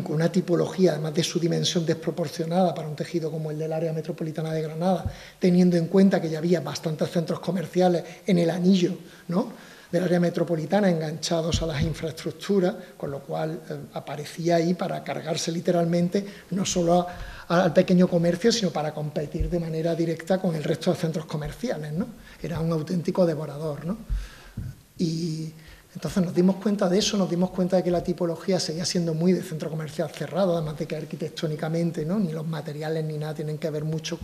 una tipología, además de su dimensión desproporcionada para un tejido como el del área metropolitana de Granada, teniendo en cuenta que ya había bastantes centros comerciales en el anillo, ¿no? Del área metropolitana enganchados a las infraestructuras, con lo cual aparecía ahí para cargarse literalmente no solo al pequeño comercio, sino para competir de manera directa con el resto de centros comerciales, ¿no? Era un auténtico devorador, ¿no? Y entonces nos dimos cuenta de eso, nos dimos cuenta de que la tipología seguía siendo muy de centro comercial cerrado, además de que arquitectónicamente, ¿no? Ni los materiales ni nada tienen que ver mucho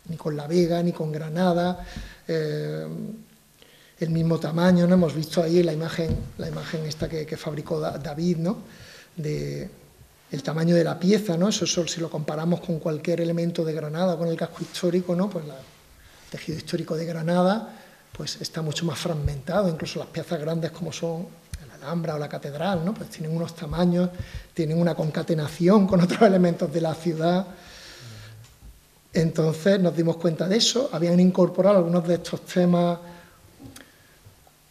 ni con La Vega, ni con Granada, el mismo tamaño, ¿no? Hemos visto ahí la imagen esta que fabricó David, ¿no? El tamaño de la pieza, ¿no? Eso si lo comparamos con cualquier elemento de Granada, con el casco histórico, ¿no? Pues el tejido histórico de Granada pues está mucho más fragmentado, incluso las piezas grandes como son la Alhambra o la Catedral, ¿no? Pues tienen unos tamaños, tienen una concatenación con otros elementos de la ciudad. Entonces nos dimos cuenta de eso, habían incorporado algunos de estos temas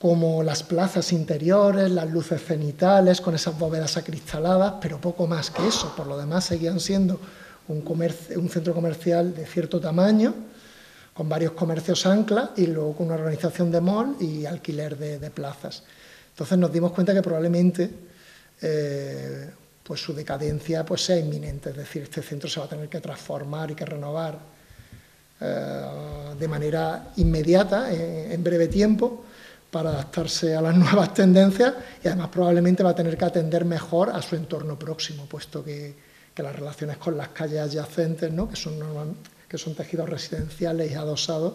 como las plazas interiores, las luces cenitales, con esas bóvedas acristaladas, pero poco más que eso. Por lo demás seguían siendo un centro comercial de cierto tamaño, con varios comercios ancla y luego con una organización de mall y alquiler de plazas. Entonces nos dimos cuenta que probablemente pues su decadencia pues sea inminente, es decir, este centro se va a tener que transformar y que renovar de manera inmediata, en breve tiempo, para adaptarse a las nuevas tendencias y además probablemente va a tener que atender mejor a su entorno próximo, puesto que las relaciones con las calles adyacentes, ¿no?, que son tejidos residenciales y adosados,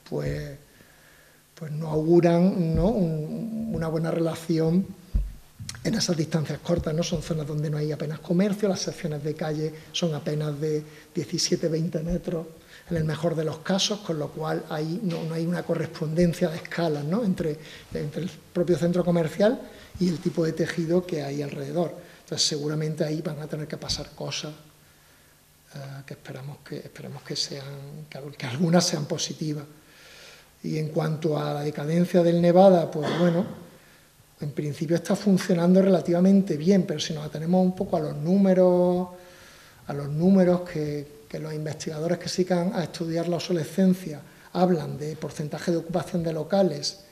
pues no auguran, ¿no?, una buena relación en esas distancias cortas, ¿no? Son zonas donde no hay apenas comercio, las secciones de calle son apenas de 17-20 metros en el mejor de los casos, con lo cual ahí no hay una correspondencia de escalas, ¿no?, entre el propio centro comercial y el tipo de tejido que hay alrededor. Entonces seguramente ahí van a tener que pasar cosas que esperamos que algunas sean positivas. Y en cuanto a la decadencia del Nevada, pues bueno, en principio está funcionando relativamente bien, pero si nos atenemos un poco a los números que los investigadores que se dedican a estudiar la obsolescencia hablan de porcentaje de ocupación de locales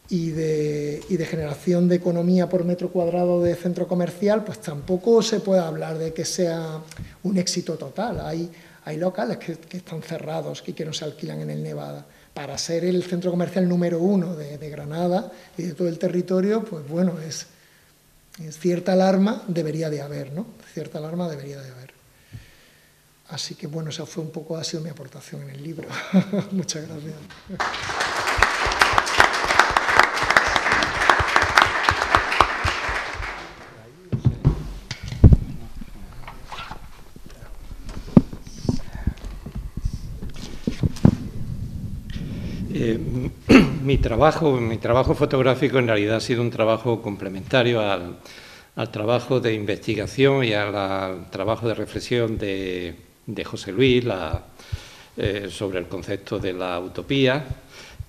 y de generación de economía por metro cuadrado de centro comercial, pues tampoco se puede hablar de que sea un éxito total. Hay locales que están cerrados y que no se alquilan en el Nevada. Para ser el centro comercial número 1 de Granada y de todo el territorio, pues bueno, es cierta alarma debería de haber, ¿no? Cierta alarma debería de haber. Así que bueno, esa ha sido mi aportación en el libro. Muchas gracias. Mi trabajo fotográfico en realidad ha sido un trabajo complementario al trabajo de investigación y al trabajo de reflexión de José Luis sobre el concepto de la utopía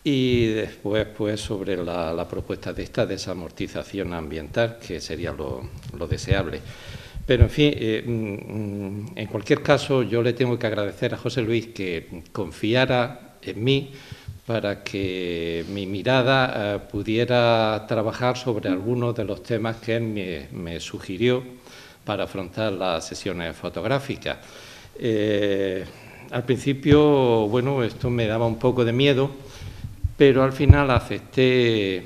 y después pues sobre la propuesta de esta desamortización ambiental, que sería lo deseable. Pero, en fin, en cualquier caso, yo le tengo que agradecer a José Luis que confiara en mí para que mi mirada pudiera trabajar sobre algunos de los temas que él me sugirió para afrontar las sesiones fotográficas. Al principio, bueno, esto me daba un poco de miedo, pero al final acepté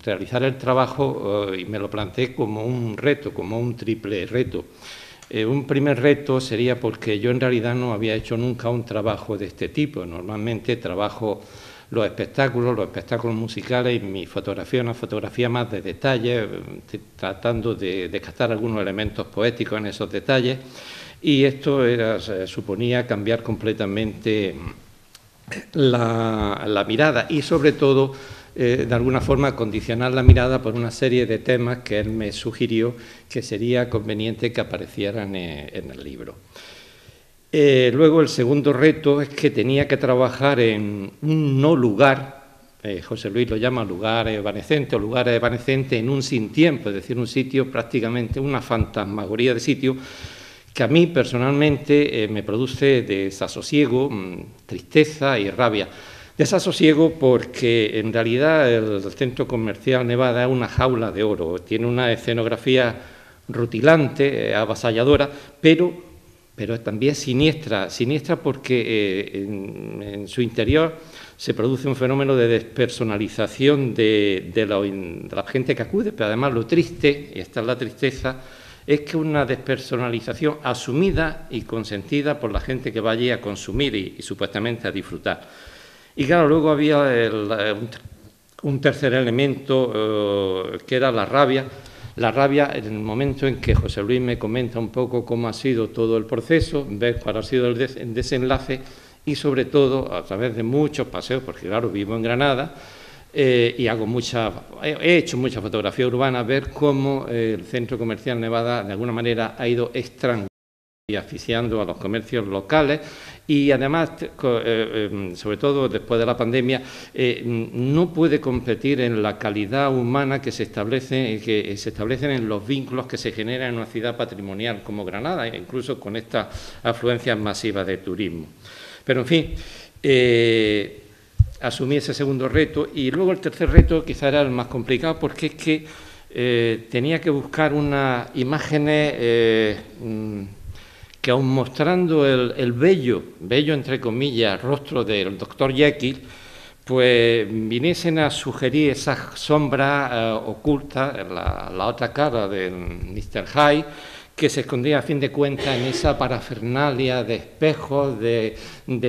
realizar el trabajo y me lo planteé como un reto, como un triple reto. Un primer reto sería porque yo en realidad no había hecho nunca un trabajo de este tipo. Normalmente trabajo los espectáculos musicales, y mi fotografía es una fotografía más de detalle, tratando de captar algunos elementos poéticos en esos detalles, y esto suponía cambiar completamente la mirada y, sobre todo, de alguna forma condicionar la mirada por una serie de temas que él me sugirió que sería conveniente que aparecieran en el libro. Luego, el segundo reto es que tenía que trabajar en un no lugar, José Luis lo llama lugar evanescente o lugares evanescentes, en un sin tiempo, es decir, un sitio prácticamente una fantasmagoría de sitio que a mí personalmente me produce desasosiego, tristeza y rabia. Desasosiego porque en realidad el centro comercial Nevada es una jaula de oro, tiene una escenografía rutilante, avasalladora, pero también siniestra porque en su interior se produce un fenómeno de despersonalización de la gente que acude, pero además lo triste, y esta es la tristeza, es que una despersonalización asumida y consentida por la gente que va allí a consumir y supuestamente a disfrutar. Y claro, luego había un tercer elemento que era la rabia. La rabia, en el momento en que José Luis me comenta un poco cómo ha sido todo el proceso, ver cuál ha sido el desenlace y, sobre todo, a través de muchos paseos, porque claro, vivo en Granada y he hecho mucha fotografía urbana, ver cómo el centro comercial Nevada de alguna manera ha ido estrangulando y asfixiando a los comercios locales y además, sobre todo después de la pandemia, no puede competir en la calidad humana que se establecen en los vínculos que se generan en una ciudad patrimonial como Granada, incluso con estas afluencias masivas de turismo. Pero, en fin, asumí ese segundo reto, y luego el tercer reto quizá era el más complicado, porque es que tenía que buscar unas imágenes que, aun mostrando el bello entre comillas, rostro del Dr. Jekyll, pues viniesen a sugerir esas sombras ocultas, la otra cara del Mr. Hyde, que se escondía a fin de cuentas en esa parafernalia de espejos, de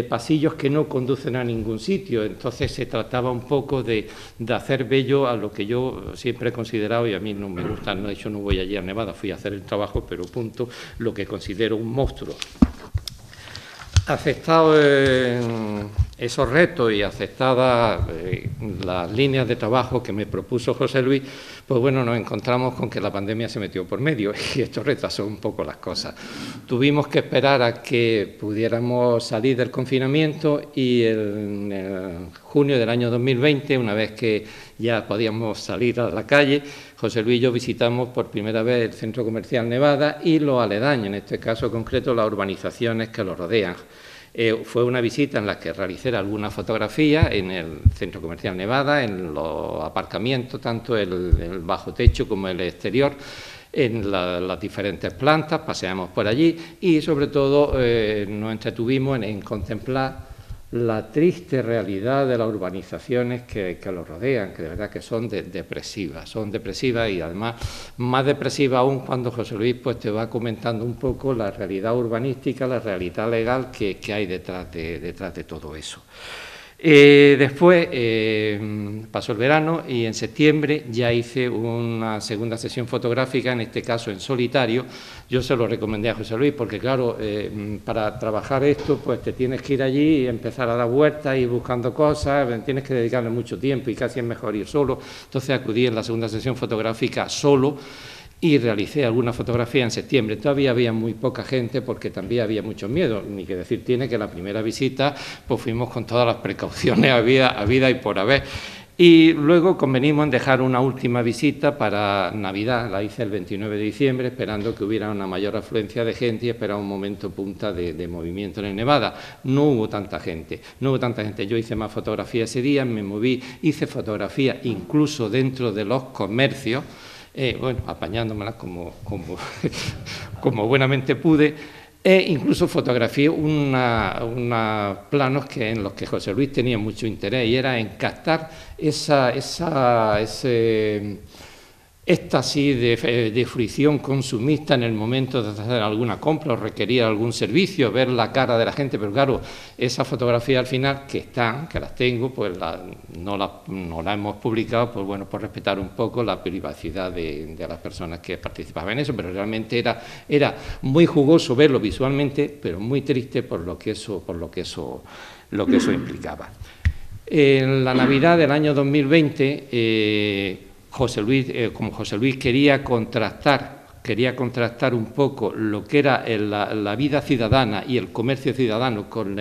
pasillos que no conducen a ningún sitio. Entonces se trataba un poco de hacer bello a lo que yo siempre he considerado, y a mí no me gusta, de hecho no voy allí a Nevada, fui a hacer el trabajo, pero punto, lo que considero un monstruo. Aceptado esos retos y aceptadas las líneas de trabajo que me propuso José Luis, pues bueno, nos encontramos con que la pandemia se metió por medio y esto retrasó un poco las cosas. Tuvimos que esperar a que pudiéramos salir del confinamiento, y en junio del año 2020, una vez que ya podíamos salir a la calle, José Luis y yo visitamos por primera vez el Centro Comercial Nevada y los aledaños, en este caso concreto las urbanizaciones que lo rodean. Fue una visita en la que realicé algunas fotografías en el Centro Comercial Nevada, en los aparcamientos, tanto el bajo techo como el exterior, en las diferentes plantas, paseamos por allí y sobre todo nos entretuvimos en contemplar la triste realidad de las urbanizaciones que lo rodean, que de verdad que son depresivas y además más depresivas aún cuando José Luis pues te va comentando un poco la realidad urbanística, la realidad legal que hay detrás de todo eso. Después pasó el verano y en septiembre ya hice una segunda sesión fotográfica, en este caso en solitario. Yo se lo recomendé a José Luis porque, claro, para trabajar esto pues te tienes que ir allí y empezar a dar vueltas y buscando cosas, tienes que dedicarle mucho tiempo y casi es mejor ir solo. Entonces acudí en la segunda sesión fotográfica solo y realicé alguna fotografía en septiembre. Todavía había muy poca gente porque también había mucho miedo, ni que decir tiene que la primera visita pues fuimos con todas las precauciones habida y por haber. Y luego convenimos en dejar una última visita para Navidad, la hice el 29 de diciembre, esperando que hubiera una mayor afluencia de gente y esperaba un momento punta de movimiento en el Nevada. No hubo tanta gente, yo hice más fotografías ese día, me moví, hice fotografías incluso dentro de los comercios, bueno, apañándomelas como buenamente pude, incluso fotografié unos planos en los que José Luis tenía mucho interés, y era en captar ese éxtasis de fruición consumista en el momento de hacer alguna compra o requerir algún servicio, ver la cara de la gente, pero claro, esa fotografía al final que las tengo, pues no la hemos publicado, pues bueno, por respetar un poco la privacidad de las personas que participaban en eso, pero realmente era muy jugoso verlo visualmente, pero muy triste por lo que eso implicaba. En la Navidad del año 2020, como José Luis quería contrastar un poco lo que era la vida ciudadana y el comercio ciudadano con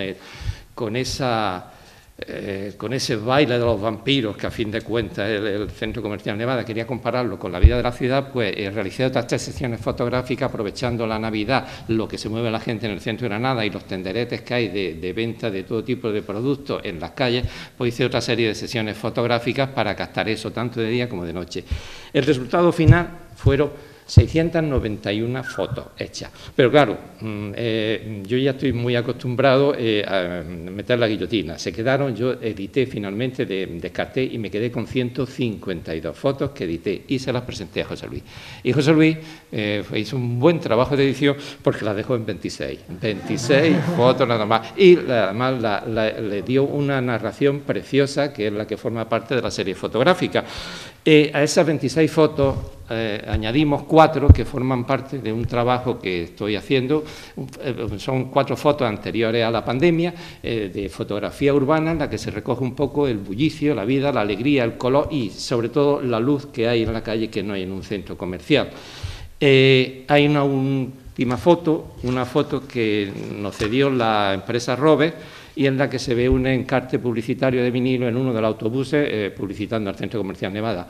ese baile de los vampiros que a fin de cuentas el Centro Comercial Nevada, quería compararlo con la vida de la ciudad, pues realicé otras 3 sesiones fotográficas aprovechando la Navidad, lo que se mueve la gente en el centro de Granada y los tenderetes que hay de venta de todo tipo de productos en las calles, pues hice otra serie de sesiones fotográficas para captar eso tanto de día como de noche. El resultado final fueron 691 fotos hechas. Pero claro, yo ya estoy muy acostumbrado a meter la guillotina. Se quedaron, yo edité finalmente, descarté y me quedé con 152 fotos que edité y se las presenté a José Luis. Y José Luis hizo un buen trabajo de edición porque las dejó en 26 fotos nada más. Y además le dio una narración preciosa que es la que forma parte de la serie fotográfica. A esas 26 fotos añadimos 4 que forman parte de un trabajo que estoy haciendo. Son 4 fotos anteriores a la pandemia, de fotografía urbana, en la que se recoge un poco el bullicio, la vida, la alegría, el color y sobre todo la luz que hay en la calle que no hay en un centro comercial. Hay última foto, una foto que nos cedió la empresa Robe y en la que se ve un encarte publicitario de vinilo en uno de los autobuses publicitando al Centro Comercial Nevada.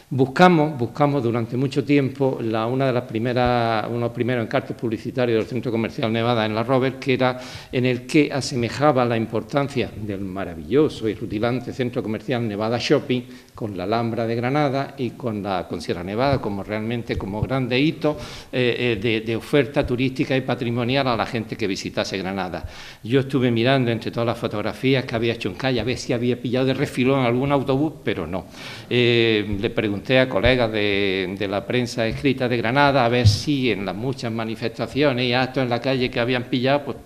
Buscamos durante mucho tiempo uno de los primeros encartes publicitarios del Centro Comercial Nevada en la Robert, que era en el que asemejaba la importancia del maravilloso y rutilante Centro Comercial Nevada Shopping con la Alhambra de Granada y con Sierra Nevada como grande hito de oferta turística y patrimonial a la gente que visitase Granada. Yo estuve mirando entre todas las fotografías que había hecho en calle a ver si había pillado de refilón algún autobús, pero no. Le pregunté a colegas de la prensa escrita de Granada a ver si en las muchas manifestaciones y actos en la calle que habían pillado pues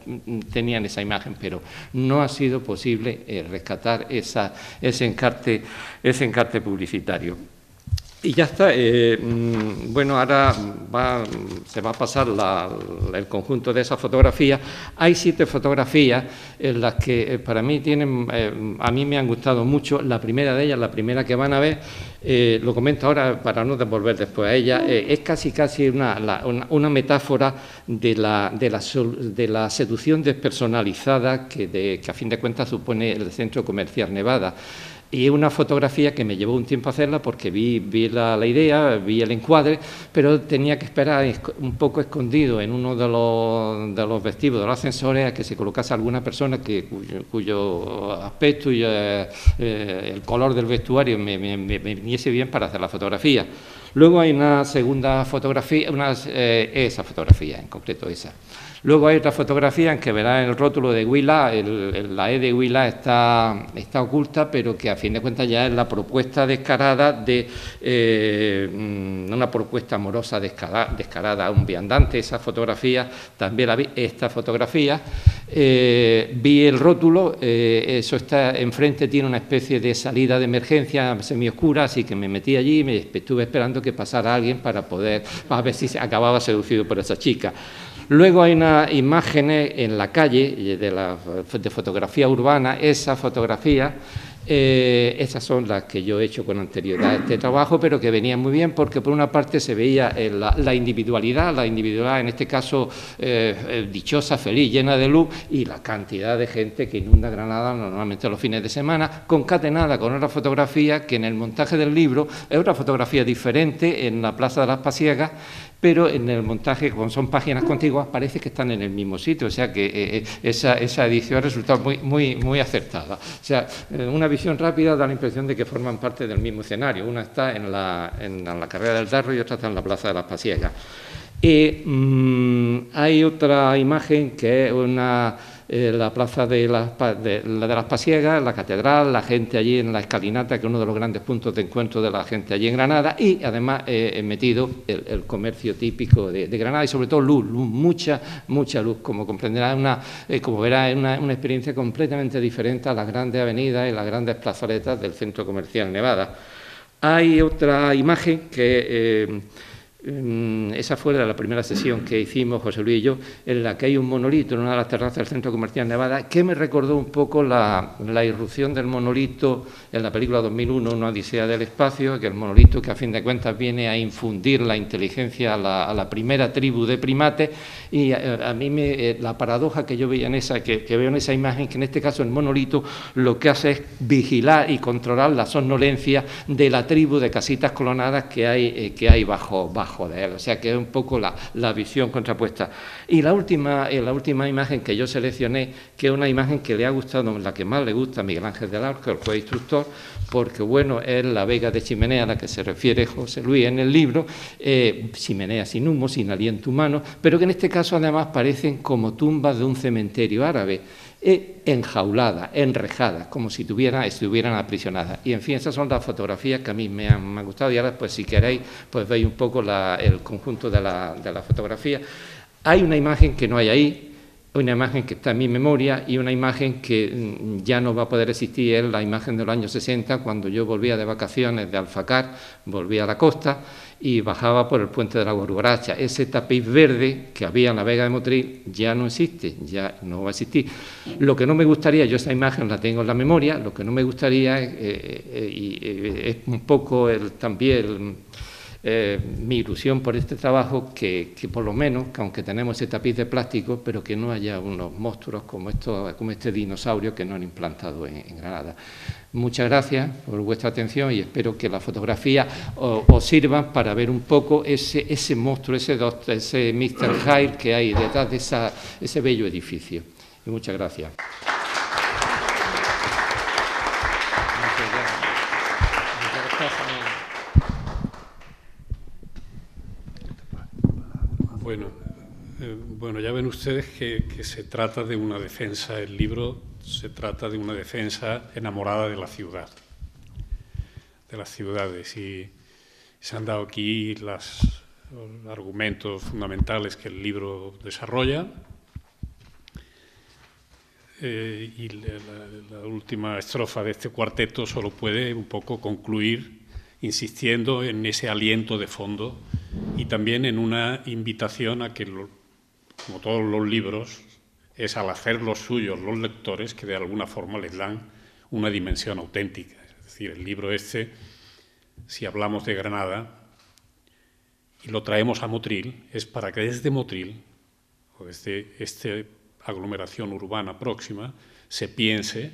tenían esa imagen, pero no ha sido posible rescatar ese encarte publicitario. Y ya está. Bueno, ahora se va a pasar el conjunto de esas fotografías. Hay 7 fotografías en las que para mí a mí me han gustado mucho. La primera de ellas, la primera que van a ver, lo comento ahora para no devolver después a ella, es casi una metáfora de la seducción despersonalizada que a fin de cuentas supone el Centro Comercial Nevada. Y es una fotografía que me llevó un tiempo hacerla porque vi la idea, vi el encuadre, pero tenía que esperar un poco escondido en uno de los vestidos de los ascensores a que se colocase alguna persona cuyo aspecto y el color del vestuario me viniese bien para hacer la fotografía. Luego hay una segunda fotografía, esa fotografía, en concreto esa. Luego hay otra fotografía en que verá el rótulo de Huila, la E de Huila está oculta, pero que a fin de cuentas ya es la propuesta descarada una propuesta amorosa descarada a un viandante. Esa fotografía también la vi, esta fotografía. Vi el rótulo, eso está enfrente, tiene una especie de salida de emergencia semioscura, así que me metí allí y me estuve esperando que pasara alguien para ver si se acababa seducido por esa chica. Luego hay unas imágenes en la calle de fotografía urbana. Esas fotografías, esas son las que yo he hecho con anterioridad a este trabajo, pero que venían muy bien porque por una parte se veía la individualidad en este caso dichosa, feliz, llena de luz, y la cantidad de gente que inunda Granada normalmente los fines de semana, concatenada con otra fotografía que en el montaje del libro es otra fotografía diferente en la Plaza de las Pasiegas, pero en el montaje, como son páginas contiguas, parece que están en el mismo sitio, o sea que esa edición ha resultado muy acertada. O sea, una visión rápida da la impresión de que forman parte del mismo escenario. Una está en la carrera del Darro y otra está en la Plaza de las Pasiegas. Hay otra imagen que es la plaza de las Pasiegas, la catedral, la gente allí en la escalinata, que es uno de los grandes puntos de encuentro de la gente allí en Granada, y además he metido el comercio típico de Granada y sobre todo luz, mucha luz, como comprenderá, como verá, es una experiencia completamente diferente a las grandes avenidas y las grandes plazoletas del Centro Comercial Nevada. Hay otra imagen que esa fue la primera sesión que hicimos José Luis y yo, en la que hay un monolito en una de las terrazas del Centro Comercial Nevada, que me recordó un poco la irrupción del monolito en la película 2001, Una Odisea del Espacio, que el monolito que a fin de cuentas viene a infundir la inteligencia a la primera tribu de primates, y a mí la paradoja que yo veía que veo en esa imagen, que en este caso el monolito lo que hace es vigilar y controlar la somnolencia de la tribu de casitas clonadas que hay bajo de él, o sea que es un poco la visión contrapuesta. Y la última imagen que yo seleccioné, que es una imagen que le ha gustado, la que más le gusta a Miguel Ángel del Arco, el juez instructor, porque bueno, es la vega de chimenea a la que se refiere José Luis en el libro, chimenea sin humo, sin aliento humano, pero que en este caso además parecen como tumbas de un cementerio árabe, enjauladas, enrejadas, como si estuvieran aprisionadas. Y en fin, esas son las fotografías que a mí me han gustado, y ahora pues si queréis pues veis un poco el conjunto de la fotografía. Hay una imagen que no hay ahí, una imagen que está en mi memoria y una imagen que ya no va a poder existir, es la imagen de los años 60, cuando yo volvía de vacaciones de Alfacar, volvía a la costa y bajaba por el puente de la Guarubaracha. Ese tapiz verde que había en la Vega de Motril ya no existe, ya no va a existir. Lo que no me gustaría, yo esa imagen la tengo en la memoria, lo que no me gustaría es un poco también mi ilusión por este trabajo, que por lo menos, que aunque tenemos ese tapiz de plástico, pero que no haya unos monstruos como este dinosaurio que nos han implantado en Granada. Muchas gracias por vuestra atención y espero que la fotografía os sirva para ver un poco ese monstruo, ese Mr. Hyde que hay detrás de ese bello edificio. Y muchas gracias. Bueno, ya ven ustedes que se trata de una defensa, el libro se trata de una defensa enamorada de la ciudad, de las ciudades, y se han dado aquí los argumentos fundamentales que el libro desarrolla. Y la última estrofa de este cuarteto solo puede un poco concluir insistiendo en ese aliento de fondo y también en una invitación a que, como todos los libros, es al hacer los suyos los lectores que de alguna forma les dan una dimensión auténtica. Es decir, el libro este, si hablamos de Granada y lo traemos a Motril, es para que desde Motril, o desde esta aglomeración urbana próxima, se piense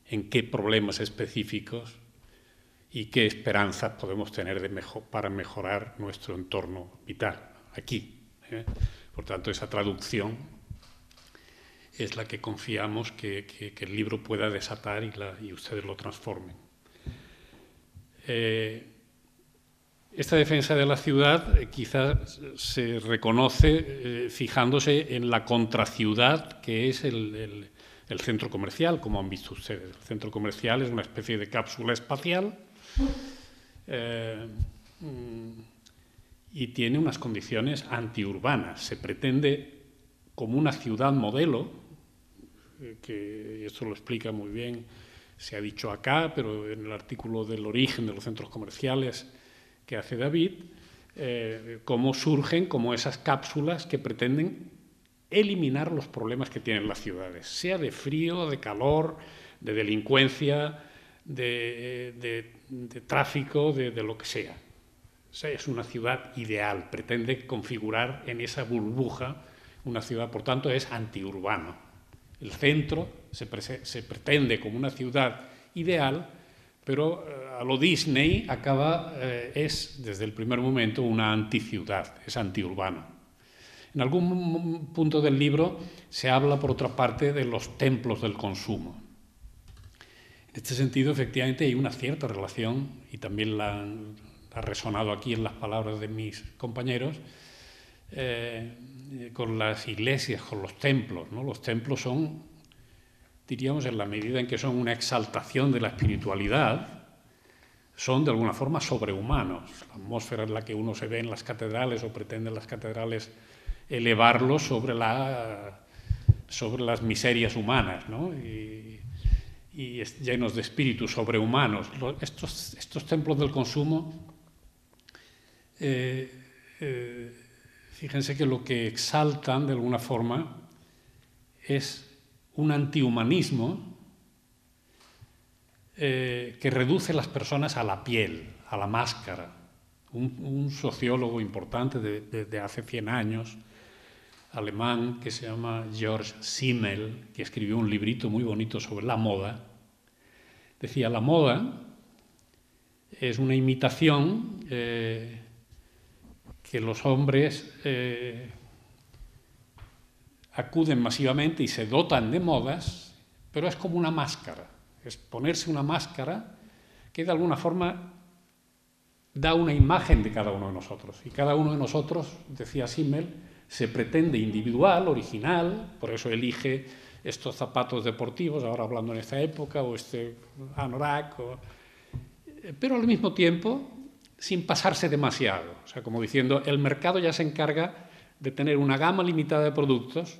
en qué problemas específicos y qué esperanzas podemos tener para mejorar nuestro entorno vital, aquí. Por tanto, esa traducción es la que confiamos que el libro pueda desatar y ustedes lo transformen. Esta defensa de la ciudad quizás se reconoce fijándose en la contraciudad que es el centro comercial, como han visto ustedes. El centro comercial es una especie de cápsula espacial y tiene unas condiciones antiurbanas. Se pretende como una ciudad modelo, que esto lo explica muy bien, se ha dicho acá, pero en el artículo del origen de los centros comerciales que hace David, cómo surgen como esas cápsulas que pretenden eliminar los problemas que tienen las ciudades, sea de frío, de calor, de delincuencia, de tráfico, de lo que sea. O sea, es una ciudad ideal, pretende configurar en esa burbuja una ciudad, por tanto es antiurbano. El centro se pretende como una ciudad ideal, pero a lo Disney es desde el primer momento una anticiudad, es antiurbano. En algún punto del libro se habla, por otra parte, de los templos del consumo. En este sentido, efectivamente, hay una cierta relación, y también ha resonado aquí en las palabras de mis compañeros, con las iglesias, con los templos, ¿no? Los templos son, diríamos, en la medida en que son una exaltación de la espiritualidad, son de alguna forma sobrehumanos. La atmósfera en la que uno se ve en las catedrales o pretenden las catedrales elevarlo sobre las miserias humanas, ¿no? Y llenos de espíritus sobrehumanos. Estos templos del consumo, fíjense que lo que exaltan de alguna forma es un antihumanismo que reduce las personas a la piel, a la máscara. Un sociólogo importante de hace 100 años, alemán, que se llama Georg Simmel, que escribió un librito muy bonito sobre la moda, decía: la moda es una imitación que los hombres acuden masivamente y se dotan de modas, pero es como una máscara, es ponerse una máscara que de alguna forma da una imagen de cada uno de nosotros. Y cada uno de nosotros, decía Simmel, se pretende individual, original, por eso elige estos zapatos deportivos, ahora hablando en esta época, o este anorak, pero al mismo tiempo sin pasarse demasiado. O sea, como diciendo, el mercado ya se encarga de tener una gama limitada de productos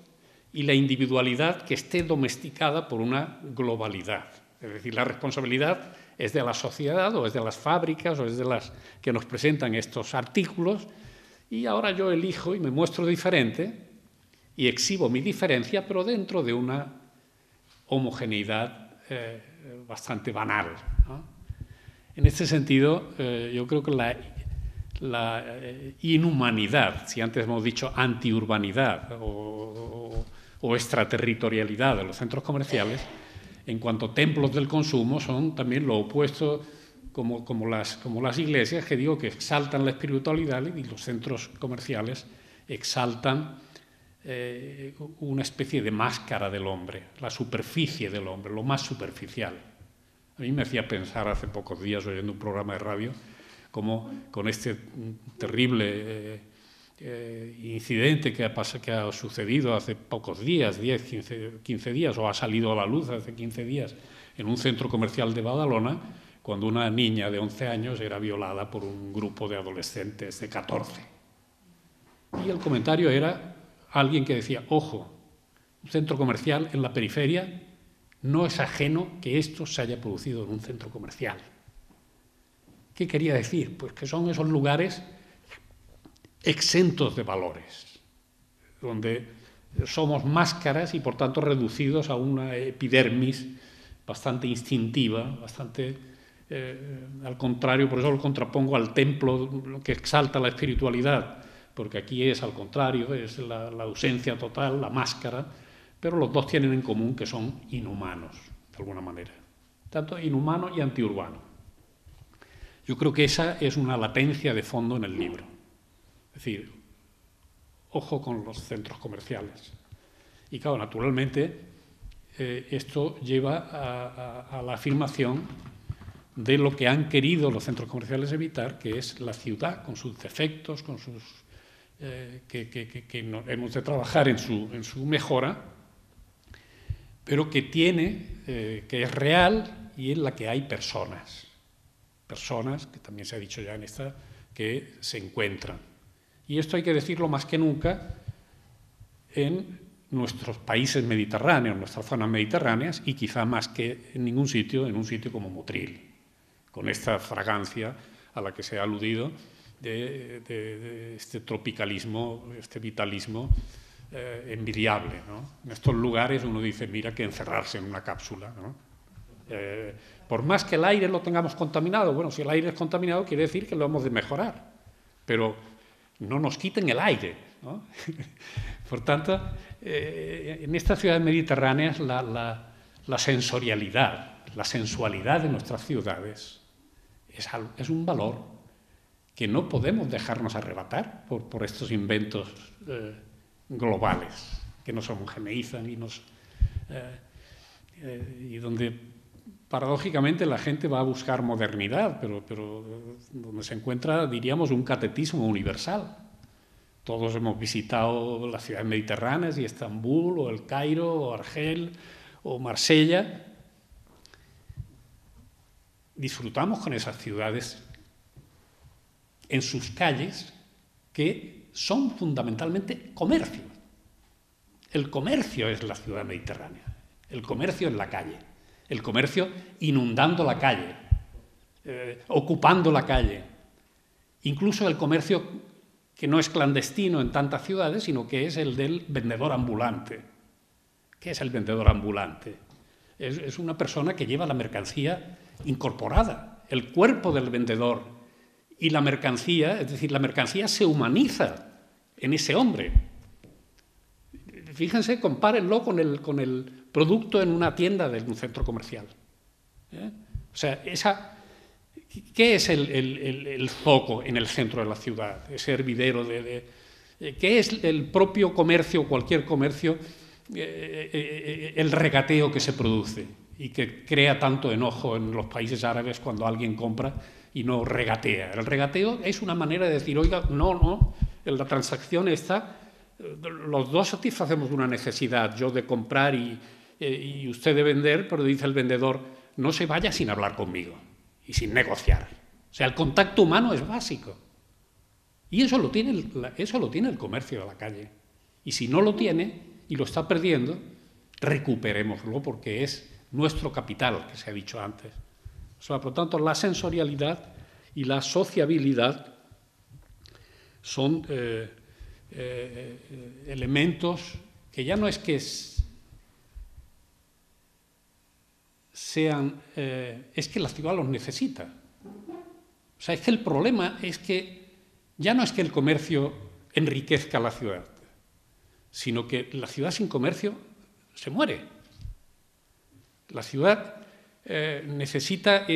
y la individualidad que esté domesticada por una globalidad. Es decir, la responsabilidad es de la sociedad, o es de las fábricas, o es de las que nos presentan estos artículos, y ahora yo elijo y me muestro diferente y exhibo mi diferencia, pero dentro de una homogeneidad bastante banal, ¿no? En este sentido, yo creo que inhumanidad, si antes hemos dicho antiurbanidad o extraterritorialidad de los centros comerciales, en cuanto a templos del consumo, son también lo opuesto, como las iglesias, que digo que exaltan la espiritualidad, y los centros comerciales exaltan una especie de máscara del hombre, la superficie del hombre, lo más superficial. A mí me hacía pensar hace pocos días, oyendo un programa de radio, como con este terrible incidente que ha sucedido hace pocos días, 10, 15 días, o ha salido a la luz hace 15 días, en un centro comercial de Badalona, cuando una niña de 11 años era violada por un grupo de adolescentes de 14. Y el comentario era alguien que decía, ojo, un centro comercial en la periferia no es ajeno que esto se haya producido en un centro comercial. ¿Qué quería decir? Pues que son esos lugares exentos de valores, donde somos máscaras y por tanto reducidos a una epidermis bastante instintiva, bastante al contrario, por eso lo contrapongo al templo que exalta la espiritualidad, porque aquí es al contrario, es la ausencia total, la máscara, pero los dos tienen en común que son inhumanos, de alguna manera, tanto inhumano y antiurbano. Yo creo que esa es una latencia de fondo en el libro. Es decir, ojo con los centros comerciales. Y claro, naturalmente, esto lleva a la afirmación de lo que han querido los centros comerciales evitar, que es la ciudad, con sus defectos, con sus que hemos de trabajar en su mejora, pero que que es real y en la que hay personas, que también se ha dicho ya en esta, que se encuentran. Y esto hay que decirlo más que nunca en nuestros países mediterráneos, en nuestras zonas mediterráneas, y quizá más que en ningún sitio, en un sitio como Motril, con esta fragancia a la que se ha aludido de este tropicalismo, este vitalismo envidiable, ¿no? En estos lugares uno dice, mira que encerrarse en una cápsula, ¿no? Por más que el aire lo tengamos contaminado, bueno, si el aire es contaminado quiere decir que lo hemos de mejorar, pero no nos quiten el aire, ¿no? Por tanto, en estas ciudades mediterráneas la sensorialidad, la sensualidad de nuestras ciudades es un valor que no podemos dejarnos arrebatar por estos inventos globales que nos homogeneizan y donde paradójicamente la gente va a buscar modernidad, pero donde se encuentra, diríamos, un catetismo universal. Todos hemos visitado las ciudades mediterráneas, y Estambul, o el Cairo, o Argel, o Marsella. Disfrutamos con esas ciudades en sus calles, que son fundamentalmente comercio. El comercio es la ciudad mediterránea, el comercio es la calle, el comercio inundando la calle, ocupando la calle, incluso el comercio que no es clandestino en tantas ciudades, sino que es el del vendedor ambulante. ¿Qué es el vendedor ambulante? Es una persona que lleva la mercancía incorporada, el cuerpo del vendedor y la mercancía, es decir, la mercancía se humaniza en ese hombre. Fíjense, compárenlo con el producto en una tienda de un centro comercial. O sea, ¿qué es el foco en el centro de la ciudad? Ese hervidero ¿qué es el propio comercio, cualquier comercio, el regateo que se produce y que crea tanto enojo en los países árabes cuando alguien compra y no regatea? El regateo es una manera de decir, oiga, no, en la transacción está, los dos satisfacemos una necesidad, yo de comprar y usted de vender, pero dice el vendedor, no se vaya sin hablar conmigo y sin negociar. O sea, el contacto humano es básico. Y eso lo tiene el comercio de la calle. Y si no lo tiene y lo está perdiendo, recuperémoslo, porque es nuestro capital, que se ha dicho antes. O sea, por lo tanto, la sensorialidad y la sociabilidad son elementos que ya no es que sean, es que la ciudad los necesita. O sea, es que el problema es que ya no es que el comercio enriquezca la ciudad, sino que la ciudad sin comercio se muere. La ciudad necesita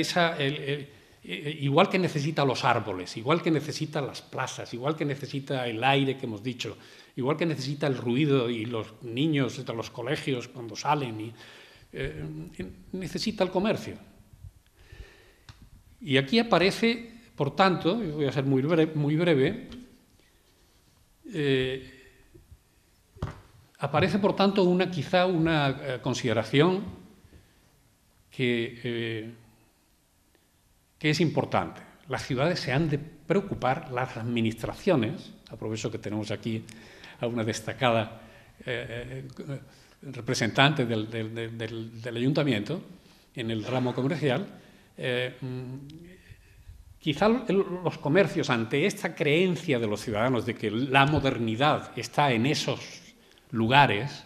igual que necesita los árboles, igual que necesita las plazas, igual que necesita el aire que hemos dicho, igual que necesita el ruido y los niños de los colegios cuando salen, necesita el comercio. Y aquí aparece, por tanto, voy a ser muy breve, aparece, por tanto, quizá una consideración que es importante. Las ciudades se han de preocupar, las administraciones, aprovecho que tenemos aquí a una destacada representante del ayuntamiento en el ramo comercial, quizá los comercios, ante esta creencia de los ciudadanos de que la modernidad está en esos lugares,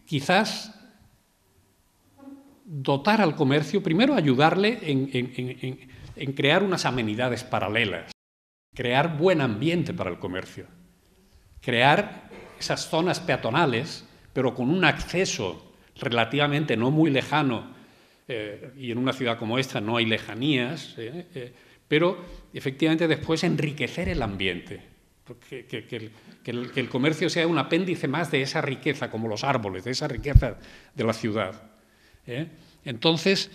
quizás dotar al comercio, primero ayudarle en crear unas amenidades paralelas, crear buen ambiente para el comercio, crear esas zonas peatonales, pero con un acceso relativamente no muy lejano, y en una ciudad como esta no hay lejanías, pero efectivamente después enriquecer el ambiente, que el comercio sea un apéndice más de esa riqueza, como los árboles, de esa riqueza de la ciudad. Entonces,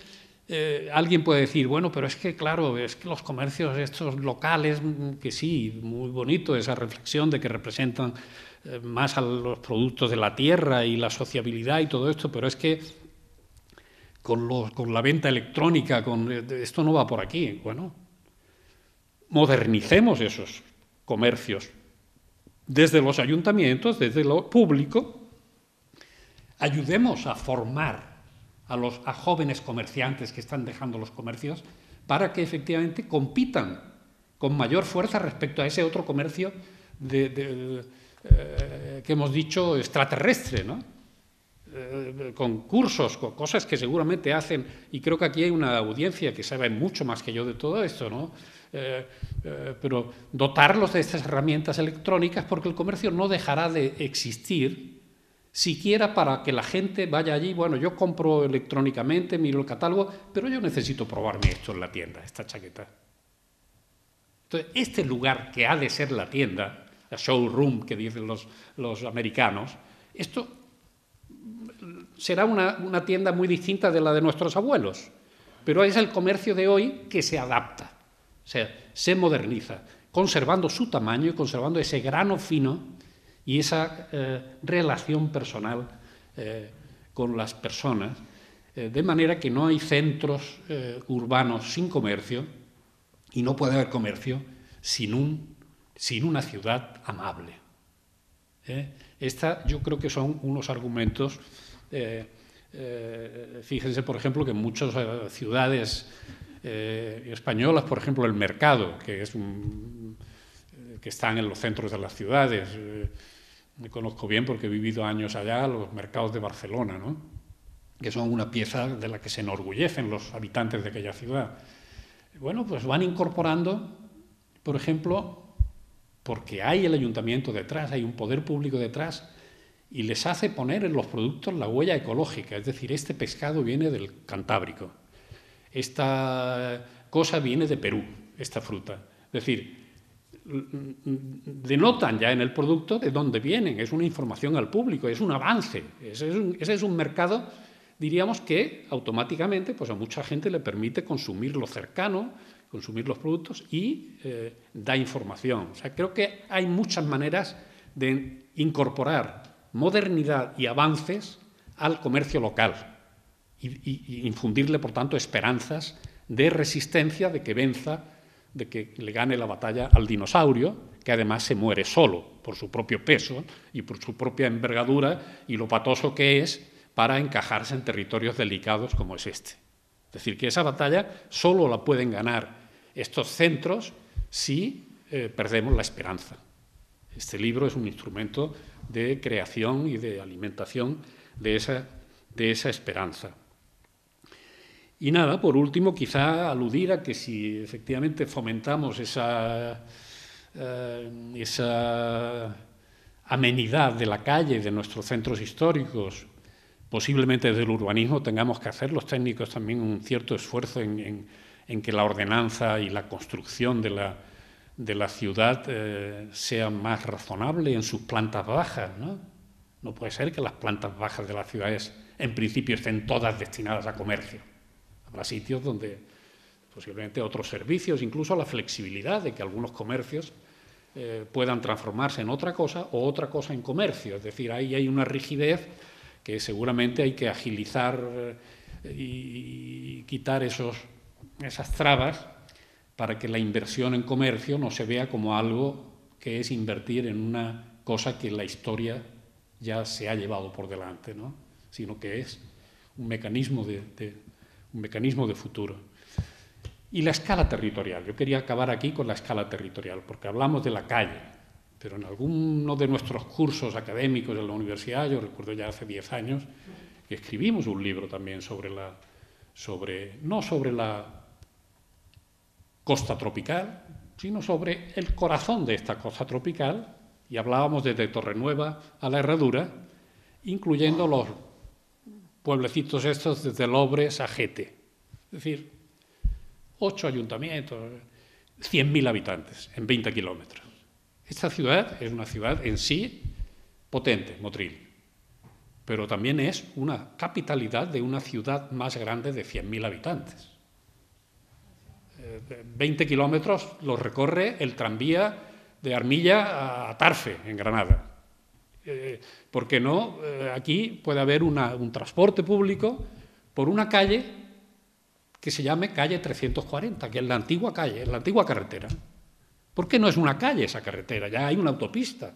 alguien puede decir, bueno, pero es que, claro, es que los comercios estos locales, que sí, muy bonito esa reflexión de que representan más a los productos de la tierra y la sociabilidad y todo esto, pero es que con la venta electrónica, esto no va por aquí. Bueno, modernicemos esos comercios desde los ayuntamientos, desde lo público, ayudemos a formar a jóvenes comerciantes que están dejando los comercios para que efectivamente compitan con mayor fuerza respecto a ese otro comercio que hemos dicho extraterrestre, ¿no? Con cursos, con cosas que seguramente hacen, y creo que aquí hay una audiencia que sabe mucho más que yo de todo esto, ¿no? Pero dotarlos de estas herramientas electrónicas, porque el comercio no dejará de existir siquiera para que la gente vaya allí. Bueno, yo compro electrónicamente, miro el catálogo, pero yo necesito probarme esto en la tienda, esta chaqueta. Entonces, este lugar que ha de ser la tienda, la showroom que dicen los americanos, esto será una tienda muy distinta de la de nuestros abuelos, pero es el comercio de hoy que se adapta, o sea, se moderniza, conservando su tamaño y conservando ese grano fino y esa relación personal con las personas, de manera que no hay centros urbanos sin comercio y no puede haber comercio sin una ciudad amable. Yo creo que son unos argumentos. Fíjense, por ejemplo, que en muchas ciudades españolas, por ejemplo, el mercado, que están en los centros de las ciudades, me conozco bien porque he vivido años allá, los mercados de Barcelona, ¿no? Que son una pieza de la que se enorgullecen los habitantes de aquella ciudad. Bueno, pues van incorporando, por ejemplo, porque hay el ayuntamiento detrás, hay un poder público detrás, y les hace poner en los productos la huella ecológica, es decir, este pescado viene del Cantábrico, esta cosa viene de Perú, esta fruta. Es decir, denotan ya en el producto de dónde vienen, es una información al público, es un avance, ese es un mercado, diríamos, que automáticamente pues a mucha gente le permite consumir lo cercano, consumir los productos y da información. O sea, creo que hay muchas maneras de incorporar modernidad y avances al comercio local y infundirle, por tanto, esperanzas de resistencia, de que venza, de que le gane la batalla al dinosaurio, que además se muere solo por su propio peso y por su propia envergadura y lo patoso que es para encajarse en territorios delicados como es este. Es decir, que esa batalla solo la pueden ganar estos centros si perdemos la esperanza. Este libro es un instrumento de creación y de alimentación de esa esperanza. Y nada, por último, quizá aludir a que si efectivamente fomentamos esa amenidad de la calle, de nuestros centros históricos, posiblemente desde el urbanismo tengamos que hacer los técnicos también un cierto esfuerzo en que la ordenanza y la construcción de la ciudad sea más razonable en sus plantas bajas, ¿no? No puede ser que las plantas bajas de las ciudades en principio estén todas destinadas a comercio. Habrá sitios donde posiblemente otros servicios, incluso la flexibilidad de que algunos comercios puedan transformarse en otra cosa o otra cosa en comercio. Es decir, ahí hay una rigidez que seguramente hay que agilizar y quitar esas trabas para que la inversión en comercio no se vea como algo que es invertir en una cosa que la historia ya se ha llevado por delante, ¿no? Sino que es un mecanismo de futuro. Y la escala territorial. Yo quería acabar aquí con la escala territorial, porque hablamos de la calle, pero en alguno de nuestros cursos académicos en la universidad, yo recuerdo ya hace 10 años, que escribimos un libro también no sobre la costa tropical, sino sobre el corazón de esta costa tropical, y hablábamos desde Torrenueva a la Herradura, incluyendo los pueblecitos estos desde Lobres a Jete. Es decir, 8 ayuntamientos, 100.000 habitantes en 20 kilómetros. Esta ciudad es una ciudad en sí potente, Motril, pero también es una capitalidad de una ciudad más grande de 100.000 habitantes. 20 kilómetros los recorre el tranvía de Armilla a Tarfe, en Granada. ¿Por qué no? Aquí puede haber un transporte público por una calle que se llame calle 340, que es la antigua calle, la antigua carretera. ¿Por qué no es una calle esa carretera? Ya hay una autopista.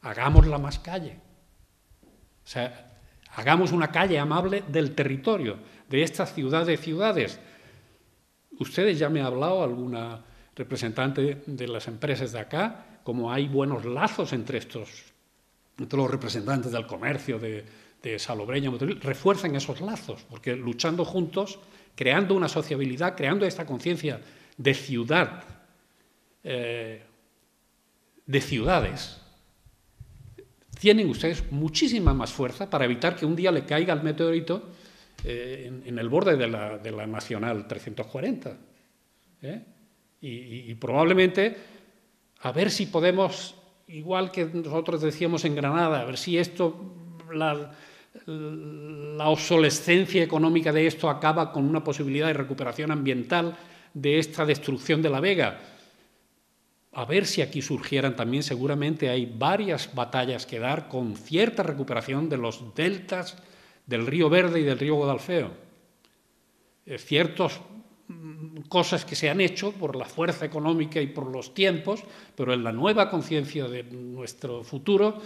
Hagámosla más calle. O sea, hagamos una calle amable del territorio, de estas ciudades. Ustedes ya me ha hablado alguna representante de las empresas de acá, como hay buenos lazos entre los representantes del comercio de Salobreña, refuercen esos lazos, porque luchando juntos, creando una sociabilidad, creando esta conciencia de ciudad, de ciudades, tienen ustedes muchísima más fuerza para evitar que un día le caiga el meteorito en el borde de la Nacional 340. Y probablemente, a ver si podemos, igual que nosotros decíamos en Granada, a ver si la obsolescencia económica de esto acaba con una posibilidad de recuperación ambiental de esta destrucción de la vega. A ver si aquí surgieran también, seguramente hay varias batallas que dar con cierta recuperación de los deltas del río Verde y del río Guadalfeo. Ciertas cosas que se han hecho por la fuerza económica y por los tiempos, pero en la nueva conciencia de nuestro futuro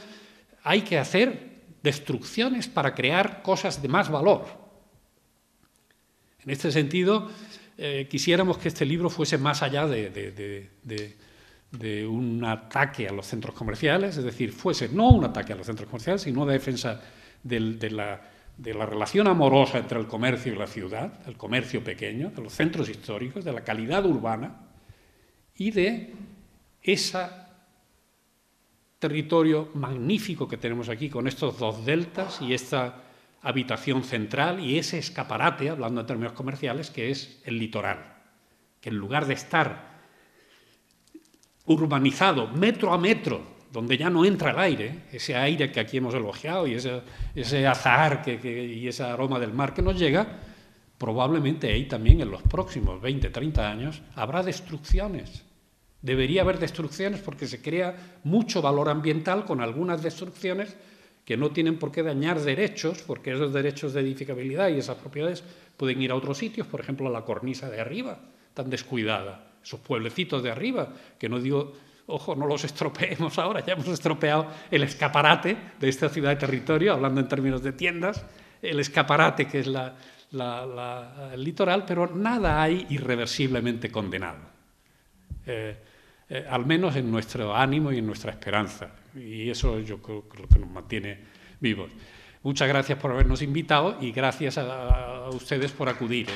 hay que hacer destrucciones para crear cosas de más valor. En este sentido, quisiéramos que este libro fuese más allá de un ataque a los centros comerciales, es decir, fuese no un ataque a los centros comerciales, sino una defensa de la relación amorosa entre el comercio y la ciudad, el comercio pequeño, de los centros históricos, de la calidad urbana y de ese territorio magnífico que tenemos aquí con estos dos deltas y esta habitación central y ese escaparate, hablando en términos comerciales, que es el litoral, que en lugar de estar urbanizado metro a metro, donde ya no entra el aire, ese aire que aquí hemos elogiado y ese azahar y ese aroma del mar que nos llega, probablemente ahí también en los próximos 20, 30 años habrá destrucciones. Debería haber destrucciones porque se crea mucho valor ambiental con algunas destrucciones que no tienen por qué dañar derechos, porque esos derechos de edificabilidad y esas propiedades pueden ir a otros sitios, por ejemplo a la cornisa de arriba, tan descuidada, esos pueblecitos de arriba, que no digo, ojo, no los estropeemos ahora, ya hemos estropeado el escaparate de esta ciudad de territorio, hablando en términos de tiendas, el escaparate que es el litoral, pero nada hay irreversiblemente condenado, al menos en nuestro ánimo y en nuestra esperanza, y eso yo creo que es lo que nos mantiene vivos. Muchas gracias por habernos invitado y gracias a ustedes por acudir.